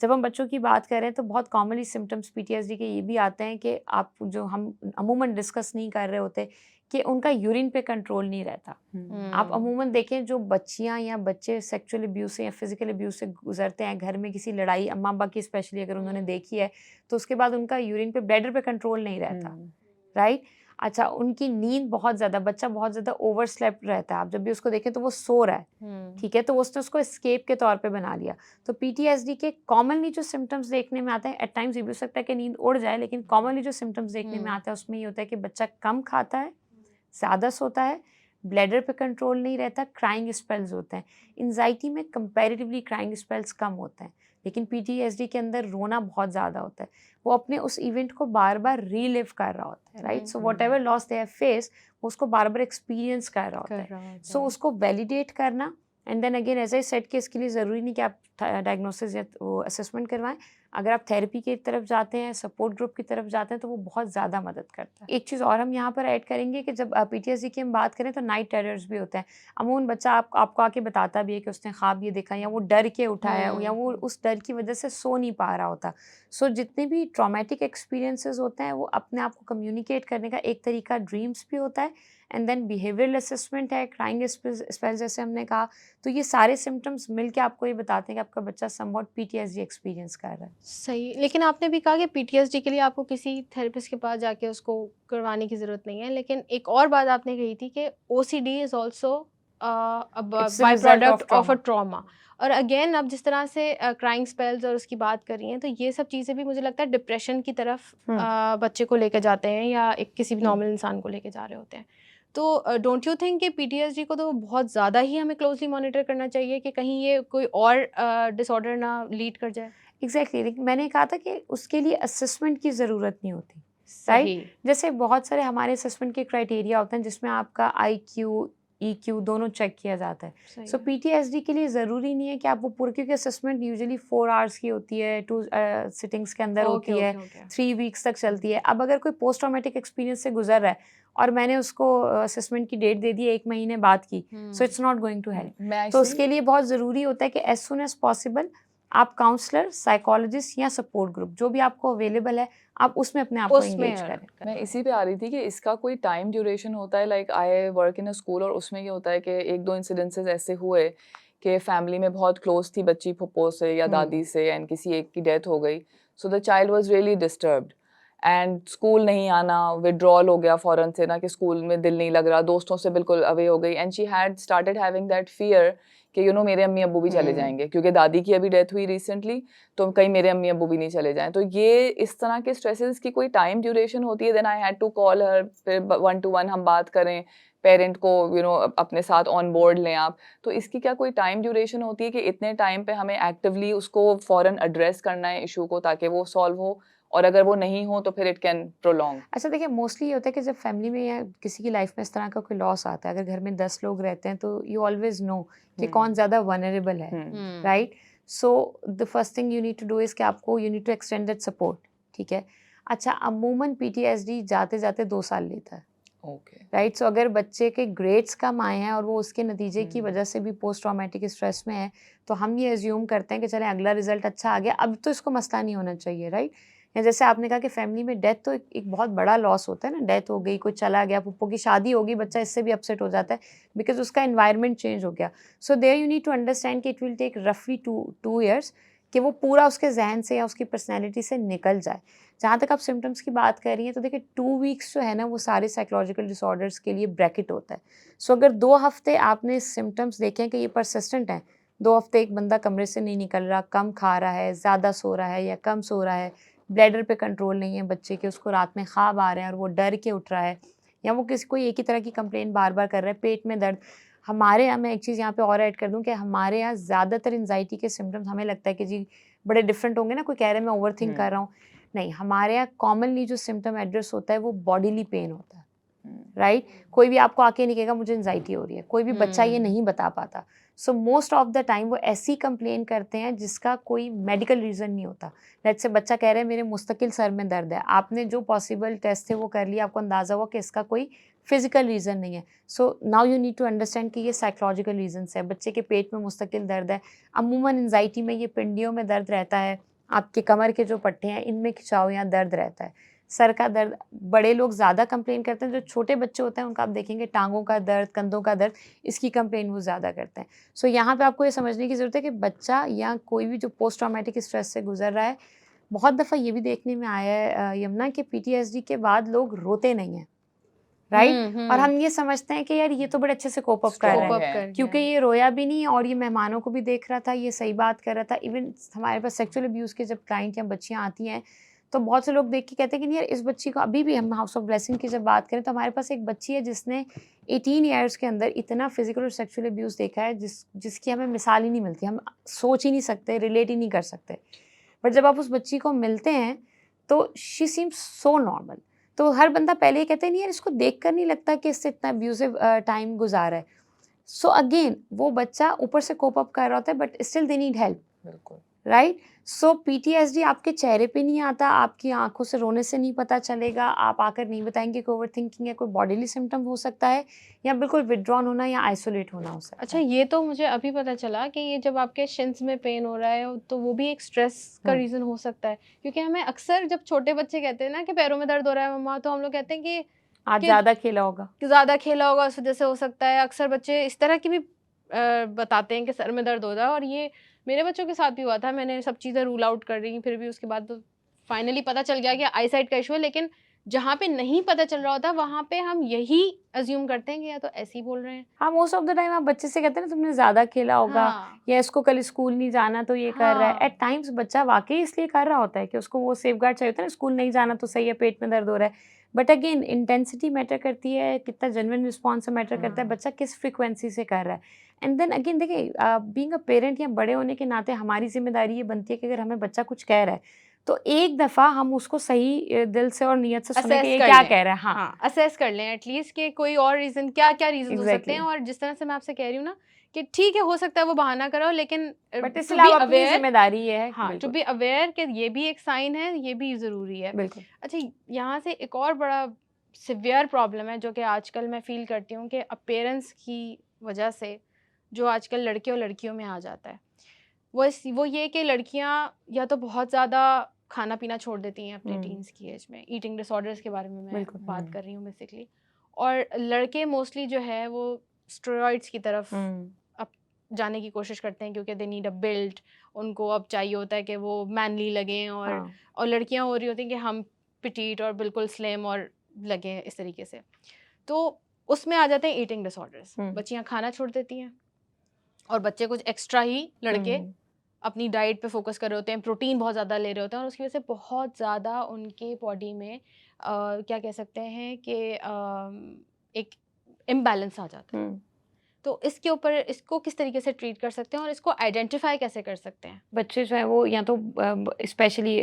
जब हम बच्चों की बात कर रहे हैं तो बहुत कॉमनली सिम्टम्स पीटीएसडी के ये भी आते हैं कि आप जो हम अमूमन डिस्कस नहीं कर रहे होते कि उनका यूरिन पे कंट्रोल नहीं रहता। आप अमूमन देखें जो बच्चियां या बच्चे सेक्सुअल अब्यूज से या फिजिकल अब्यूज से गुजरते हैं, घर में किसी लड़ाई अम्मा अब्बा की स्पेशली अगर उन्होंने देखी है, तो उसके बाद उनका यूरिन पे ब्लैडर पे कंट्रोल नहीं रहता, राइट। अच्छा, उनकी नींद बहुत ज़्यादा, बच्चा बहुत ज़्यादा ओवर स्लेप्ट रहता है, आप जब भी उसको देखें तो वो सो रहा है, ठीक है, तो उसने उसको एस्केप के तौर पे बना लिया। तो पीटीएसडी के कॉमनली जो सिम्टम्स देखने में आते हैं, एट टाइम्स ये भी हो सकता है कि नींद उड़ जाए, लेकिन कॉमनली जो सिम्टम्स देखने में आते हैं उसमें ये होता है कि बच्चा कम खाता है, ज़्यादा सोता है, ब्लैडर पे कंट्रोल नहीं रहता, क्राइंग स्पेल्स होते हैं। एंजाइटी में कंपैरेटिवली क्राइंग स्पेल्स कम होते हैं, लेकिन पीटीएसडी के अंदर रोना बहुत ज़्यादा होता है। वो अपने उस इवेंट को बार बार रीलिव कर रहा होता है, right. So whatever loss they have face, वो उसको बार बार एक्सपीरियंस कर रहा होता है। सो उसको वैलिडेट करना, and then again as I said कि इसके लिए ज़रूरी नहीं कि आप डायग्नोसिस या वो असेसमेंट करवाएं। अगर आप थेरेपी की तरफ जाते हैं, सपोर्ट ग्रुप की तरफ जाते हैं, तो वो बहुत ज़्यादा मदद करता है। एक चीज़ और हम यहाँ पर ऐड करेंगे कि जब पीटीएसडी की हम बात करें तो नाइट टेरर्स भी होते हैं। अमूमन बच्चा आपको आके बताता भी है कि उसने ख्वाब ये देखा, या वो डर के उठा है, या वो उस डर की वजह से सो नहीं पा रहा होता। सो जितने भी ट्रॉमेटिक एक्सपीरियंसेस होते हैं वो अपने आप को कम्युनिकेट करने का एक तरीका ड्रीम्स भी होता है, एंड देन बिहेवियरल असेसमेंट है, क्राइंग स्पेल्स जैसे हमने कहा। तो ये सारे सिम्टम्स मिलके आपको ये बताते हैं कि आपका बच्चा समवॉट पीटीएसडी एक्सपीरियंस कर रहा है। सही, लेकिन आपने भी कहा कि पीटीएसडी के लिए आपको किसी थेरेपिस्ट के पास जाके उसको करवाने की ज़रूरत नहीं है, लेकिन एक और बात आपने कही थी कि OCD is also by product of a trauma. और अगेन अब जिस तरह से क्राइंग स्पेल्स और उसकी बात कर रही हैं, तो ये सब चीज़ें भी मुझे लगता है डिप्रेशन की तरफ बच्चे को लेकर जाते हैं या एक किसी भी नॉर्मल इंसान को लेकर जा रहे होते हैं। तो डोंट यू थिंक कि पीटीएसडी को तो बहुत ज़्यादा ही हमें क्लोजली मॉनिटर करना चाहिए कि कहीं ये कोई और डिसऑर्डर ना लीड कर जाए? एग्जैक्टली मैंने कहा था कि उसके लिए असेसमेंट की ज़रूरत नहीं होती, सही। राइट? जैसे बहुत सारे हमारे असेसमेंट के क्राइटेरिया होते हैं जिसमें आपका IQ EQ दोनों चेक किया जाता है। सही सो है। PTSD के लिए ज़रूरी नहीं है कि आप वो पूरे, क्योंकि असेसमेंट यूजुअली 4 आवर्स की होती है, 2 सिटिंग्स के अंदर ओके होती है, ओके ओके 3 वीक्स तक चलती है। अब अगर कोई पोस्ट ट्रॉमेटिक एक्सपीरियंस से गुजर रहा है और मैंने उसको असेसमेंट की डेट दे दी 1 महीने बाद की, so it's not going to help. मैं तो इसी उसके लिए बहुत ज़रूरी होता है कि एज सुन एज पॉसिबल आप काउंसलर, साइकोलॉजिस्ट या सपोर्ट ग्रुप जो भी आपको अवेलेबल है, आप उसमें अपने आप को उसमें एंगेज करें। मैं इसी पे आ रही थी कि इसका कोई टाइम ड्यूरेशन होता है, like I work in a school और उसमें ये होता है कि एक दो इंसिडेंसेस ऐसे हुए कि फैमिली में बहुत क्लोज थी बच्ची फुप्पो से या दादी से एंड किसी एक की डेथ हो गई, so the child was really disturbed and school नहीं आना, विड्रॉल हो गया फ़ौरन से ना कि स्कूल में दिल नहीं लग रहा, दोस्तों से बिल्कुल अवे हो गई and she had started having that fear कि यू नो मेरे अम्मी अब्बू भी चले जाएंगे क्योंकि दादी की अभी डेथ हुई रिसेंटली, तो कहीं मेरे अम्मी अब्बू भी नहीं चले जाएं। तो ये इस तरह के स्ट्रेसेस की कोई टाइम ड्यूरेशन होती है? Then I had to call her, फिर 1 to 1 हम बात करें, पेरेंट को यू नो अपने साथ ऑन बोर्ड लें आप। तो इसकी क्या कोई टाइम ड्यूरेशन होती है कि इतने टाइम पे हमें एक्टिवली उसको फ़ौरन एड्रेस करना है इशू को ताकि वो सॉल्व हो, और अगर वो नहीं हो तो फिर इट कैन प्रोलॉन्ग? अच्छा देखिए, मोस्टली ये होता है कि जब फैमिली में या किसी की लाइफ में इस तरह का कोई लॉस आता है, अगर घर में 10 लोग रहते हैं तो यू ऑलवेज नो कि कौन ज़्यादा वनरेबल है, right? So the first thing you need to do is कि आपको you need to extend that support, ठीक है? अच्छा, अमूमन PTSD जाते जाते 2 साल लेता है, ओके। राइट? सो अगर बच्चे के ग्रेड्स कम आए हैं और वो उसके नतीजे की हम्म। वजह से भी पोस्ट ट्रॉमेटिक स्ट्रेस में है, तो हम ये एज्यूम करते हैं कि चलें अगला रिजल्ट अच्छा आ गया, अब तो इसको मसला नहीं होना चाहिए, राइट? या जैसे आपने कहा कि फैमिली में डेथ तो एक बहुत बड़ा लॉस होता है ना, डेथ हो गई, कोई चला गया, पुप्पो की शादी होगी, बच्चा इससे भी अपसेट हो जाता है बिकॉज उसका एनवायरनमेंट चेंज हो गया। So there you need to understand कि इट विल टेक रफली 2 ईयर्स कि वो पूरा उसके जहन से या उसकी पर्सनैलिटी से निकल जाए। जहाँ तक आप सिम्टम्स की बात कर रही हैं, तो देखिए 2 वीक्स जो है ना, वो सारे साइकोलॉजिकल डिसऑर्डर्स के लिए ब्रैकेट होता है। सो अगर 2 हफ्ते आपने सिम्टम्स देखे हैं कि ये परसिस्टेंट हैं, 2 हफ्ते एक बंदा कमरे से नहीं निकल रहा, कम खा रहा है, ज़्यादा सो रहा है या कम सो रहा है, ब्लैडर पे कंट्रोल नहीं है बच्चे के, उसको रात में ख्वाब आ रहे हैं और वो डर के उठ रहा है, या वो किसी कोई एक ही तरह की कंप्लेन बार-बार कर रहा है, पेट में दर्द। हमारे यहाँ, मैं एक चीज़ यहाँ पे और ऐड कर दूँ कि हमारे यहाँ ज़्यादातर एंग्जायटी के सिम्पटम्स हमें लगता है कि जी बड़े डिफरेंट होंगे ना, कोई कह रहा है मैं ओवरथिंक कर रहा हूँ। नहीं, हमारे यहाँ कॉमनली जो सिम्पटम एड्रेस होता है वो बॉडीली पेन होता है, राइट? कोई भी आपको आके नहीं कहेगा मुझे एंग्जायटी हो रही है, कोई भी बच्चा ये नहीं बता पाता। So most of the time वो ऐसी कंप्लेन करते हैं जिसका कोई मेडिकल रीज़न नहीं होता। लेट्स से बच्चा कह रहा है मेरे मुस्तकिल सर में दर्द है, आपने जो पॉसिबल टेस्ट थे वो कर लिया, आपको अंदाज़ा हुआ कि इसका कोई फिजिकल रीज़न नहीं है। So now you need to understand कि ये साइकोलॉजिकल रीजंस है। बच्चे के पेट में मुस्तकिल दर्द है, अमूमन एंग्जायटी में ये पिंडियों में दर्द रहता है, आपके कमर के जो पट्टे हैं इनमें खिंचाव या दर्द रहता है, सर का दर्द। बड़े लोग ज़्यादा कंप्लेन करते हैं, जो छोटे बच्चे होते हैं उनका आप देखेंगे टांगों का दर्द, कंधों का दर्द, इसकी कंप्लेन वो ज़्यादा करते हैं। सो यहाँ पे आपको ये समझने की ज़रूरत है कि बच्चा या कोई भी जो पोस्ट ट्रॉमेटिक स्ट्रेस से गुजर रहा है, बहुत दफ़ा ये भी देखने में आया है यमुना, कि PTSD के बाद लोग रोते नहीं हैं, राइट? और हम ये समझते हैं कि यार ये तो बड़े अच्छे से कोप अप कर रहा Strong है, है। क्योंकि ये रोया भी नहीं और ये मेहमानों को भी देख रहा था, ये सही बात कर रहा था। इवन हमारे पास सेक्सुअल अब्यूज़ के जब क्लाइंट या बच्चियाँ आती हैं, तो बहुत से लोग देख के कहते हैं कि नहीं यार इस बच्ची को, अभी भी हम हाउस ऑफ ब्लेसिंग की जब बात करें तो हमारे पास एक बच्ची है जिसने 18 ईयर्स के अंदर इतना फिजिकल और सेक्सुअल अब्यूज़ देखा है जिसकी हमें मिसाल ही नहीं मिलती, हम सोच ही नहीं सकते, रिलेट ही नहीं कर सकते। बट जब आप उस बच्ची को मिलते हैं तो शी सीम्स सो नॉर्मल। तो हर बंदा पहले ही कहते हैं नहीं यार इसको देखकर नहीं लगता कि इससे इतना अब्यूसिव टाइम गुजारा है। सो अगेन वो बच्चा ऊपर से कोप अप कर रहा होता है but still they need help, बिल्कुल। राइट? सो PTSD आपके चेहरे पे नहीं आता, आपकी आंखों से रोने से नहीं पता चलेगा, आप आकर नहीं बताएंगे कि ओवर थिंकिंग है, कोई बॉडीली सिम्टम हो सकता है या बिल्कुल विड्रॉन होना या आइसोलेट होना हो सकता अच्छा, है। ये तो मुझे अभी पता चला कि ये जब आपके शिन्स में पेन हो रहा है तो वो भी एक स्ट्रेस का रीज़न हो सकता है, क्योंकि हमें अक्सर जब छोटे बच्चे कहते हैं ना कि पैरों में दर्द हो रहा है मम्मा, तो हम लोग कहते हैं कि आज कि ज़्यादा खेला होगा। ज़्यादा खेला होगा उस वजह से हो सकता है। अक्सर बच्चे इस तरह की भी बताते हैं कि सर में दर्द हो रहा है, और ये मेरे बच्चों के साथ भी हुआ था। मैंने सब चीज़ें रूल आउट कर रही, फिर भी उसके बाद तो फाइनली पता चल गया कि आईसाइट का इशू है। लेकिन जहाँ पे नहीं पता चल रहा होता वहाँ पे हम यही अज्यूम करते हैं कि या तो ऐसे ही बोल रहे हैं। हाँ, मोस्ट ऑफ द टाइम आप बच्चे से कहते हैं ना तुमने ज़्यादा खेला होगा हाँ, या इसको कल स्कूल नहीं जाना तो ये कर रहा है। हाँ। एट टाइम्स बच्चा वाक़ई इसलिए कर रहा होता है कि उसको वो सेफगार्ड चाहिए होता है ना, स्कूल नहीं जाना तो सही है, पेट में दर्द हो रहा है। बट अगेन इंटेंसिटी मैटर करती है, कितना जेन्युइन रिस्पॉन्स मैटर करता है, बच्चा किस फ्रीक्वेंसी से कर रहा है। एंड देन अगेन देखिए, बीइंग अ पेरेंट या बड़े होने के नाते हमारी जिम्मेदारी ये बनती है कि अगर हमें बच्चा कुछ कह रहा है तो एक दफ़ा हम उसको सही दिल से और नियत से सुने कि असेस ये कर क्या लें। कह रहा है। हाँ, हाँ, असेस कर लें एटलीस्ट कि कोई और रीज़न क्या-क्या रीज़न्स हो सकते एग्जैक्टली। हैं। और जिस तरह से मैं आपसे कह रही हूँ ना कि ठीक है, हो सकता है वो बहाना कर रहा हो, लेकिन बट टू इसलिए बी अब अपनी अवेयर, जिम्मेदारी ये है। हाँ, टू बिल्कुल बी अवेयर कि ये भी एक साइन है, ये भी ज़रूरी है। बिल्कुल। अच्छा, यहाँ से एक और बड़ा सिवियर प्रॉब्लम है जो कि आजकल मैं फ़ील करती हूँ कि अपीयरेंस की वजह से जो आजकल लड़के और लड़कियों में आ जाता है, वो ये कि लड़कियाँ या तो बहुत ज़्यादा खाना पीना छोड़ देती हैं अपने टीन्स की एज में, ईटिंग डिसऑर्डर्स के बारे में मैं बिल्कुल। बात कर रही हूँ बेसिकली। और लड़के मोस्टली जो है वो स्टेरॉइड्स की तरफ अब जाने की कोशिश करते हैं क्योंकि दे नीड अ बिल्ड, उनको अब चाहिए होता है कि वो मैनली लगें। हाँ। और लड़कियां हो रही होती हैं कि हम पिटीट और बिल्कुल स्लिम और लगें इस तरीके से। तो उसमें आ जाते हैं ईटिंग डिसऑर्डर्स, बच्चियां खाना छोड़ देती हैं और बच्चे कुछ एक्स्ट्रा ही लड़के अपनी डाइट पे फोकस कर रहे होते हैं, प्रोटीन बहुत ज़्यादा ले रहे होते हैं और उसकी वजह से बहुत ज़्यादा उनके बॉडी में क्या कह सकते हैं कि एक इम्बैलेंस आ जाता है। तो इसके ऊपर इसको किस तरीके से ट्रीट कर सकते हैं और इसको आइडेंटिफाई कैसे कर सकते हैं? बच्चे जो है वो या तो स्पेशली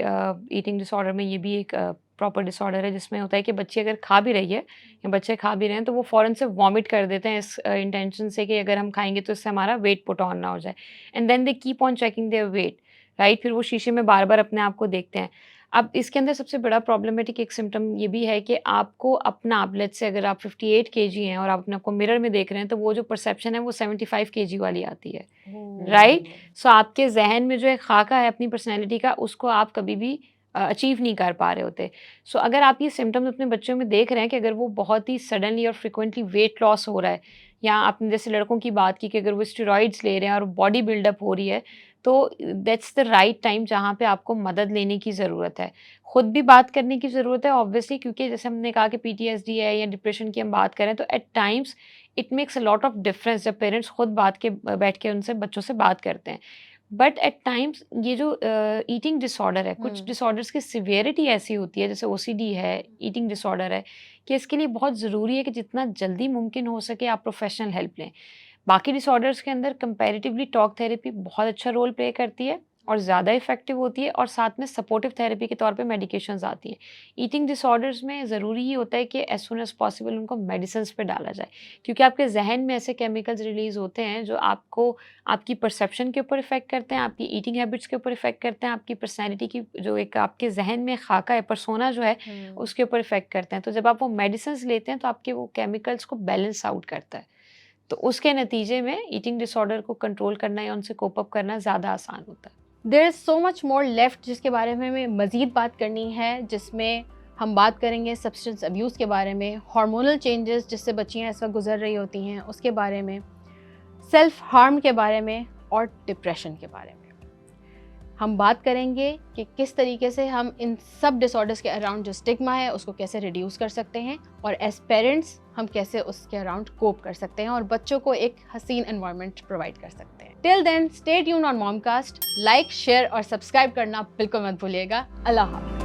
ईटिंग डिसऑर्डर में ये भी एक प्रॉपर डिसऑर्डर है जिसमें होता है कि बच्ची अगर खा भी रही है या बच्चे खा भी रहे हैं तो वो फ़ौरन से वॉमिट कर देते हैं इस इंटेंशन से कि अगर हम खाएंगे तो इससे हमारा वेट पुट ऑन ना हो जाए। And then they keep on checking their weight, right? फिर वो शीशे में बार बार अपने आप को देखते हैं। अब इसके अंदर सबसे बड़ा प्रॉब्लमेटिक एक सिम्टम ये भी है कि आपको अपना आप, लेट्स से अगर आप 58 केजी हैं और आप अपने आप को मिरर में देख रहे हैं तो वो जो परसेप्शन है वो 75 केजी वाली आती है, राइट? सो आपके ज़हन में जो एक खाका है अपनी पर्सनैलिटी का, उसको आप कभी भी अचीव नहीं कर पा रहे होते। सो अगर आप ये सिम्टम्स अपने बच्चों में देख रहे हैं कि अगर वो बहुत ही सडनली और फ्रिक्वेंटली वेट लॉस हो रहा है, या आपने जैसे लड़कों की बात की कि अगर वो स्टेरॉइड्स ले रहे हैं और बॉडी बिल्डअप हो रही है, तो दैट्स द राइट टाइम जहाँ पे आपको मदद लेने की ज़रूरत है। खुद भी बात करने की ज़रूरत है ऑब्वियसली, क्योंकि जैसे हमने कहा कि पीटीएसडी है या डिप्रेशन की हम बात करें तो at times it makes a lot of difference जब पेरेंट्स खुद बैठ के उनसे बच्चों से बात करते हैं। बट एट टाइम्स ये जो ईटिंग डिसऑर्डर है, कुछ डिसऑर्डर्स की सिवियरिटी ऐसी होती है, जैसे ओसीडी है, ईटिंग डिसऑर्डर है, कि इसके लिए बहुत ज़रूरी है कि जितना जल्दी मुमकिन हो सके आप प्रोफेशनल हेल्प लें। बाकी डिसऑर्डर्स के अंदर कंपैरेटिवली टॉक थेरेपी बहुत अच्छा रोल प्ले करती है और ज़्यादा इफ़ेक्टिव होती है, और साथ में सपोर्टिव थेरेपी के तौर पे मेडिकेशंस आती हैं। ईटिंग डिसऑर्डर्स में ज़रूरी ये होता है कि एज़ सून एज़ पॉसिबल उनको मेडिसिन्स पे डाला जाए, क्योंकि आपके ज़हन में ऐसे केमिकल्स रिलीज़ होते हैं जो आपको आपकी परसेप्शन के ऊपर इफ़ेक्ट करते हैं, आपकी ईटिंग हैबिट्स के ऊपर इफ़ेक्ट करते हैं, आपकी पर्सनैलिटी की जो एक आपके ज़हन में खाका है, पर्सोना जो है, उसके ऊपर इफ़ेक्ट करते हैं। तो जब आप वो मेडिसिन्स लेते हैं तो आपके वो केमिकल्स को बैलेंस आउट करता है। तो उसके नतीजे में ईटिंग डिसऑर्डर को कंट्रोल करना या उनसे कोप अप करना ज़्यादा आसान होता है। There is so much more left जिसके बारे में हमें मज़ीद बात करनी है, जिसमें हम बात करेंगे सब्सटेंस अब्यूज़ के बारे में, हार्मोनल चेंजेस जिससे बच्चियाँ इस वक्त गुजर रही होती हैं उसके बारे में, सेल्फ हार्म के बारे में और डिप्रेशन के बारे में। हम बात करेंगे कि किस तरीके से हम इन सब डिसऑर्डर्स के अराउंड जो स्टिग्मा है उसको कैसे रिड्यूस कर सकते हैं और एज पेरेंट्स हम कैसे उसके अराउंड कोप कर सकते हैं और बच्चों को एक हसीन एनवायरनमेंट प्रोवाइड कर सकते हैं। Till then stay tuned on Momcast, like, share और सब्सक्राइब करना बिल्कुल मत भूलिएगा। अल्लाह हाफ़िज़।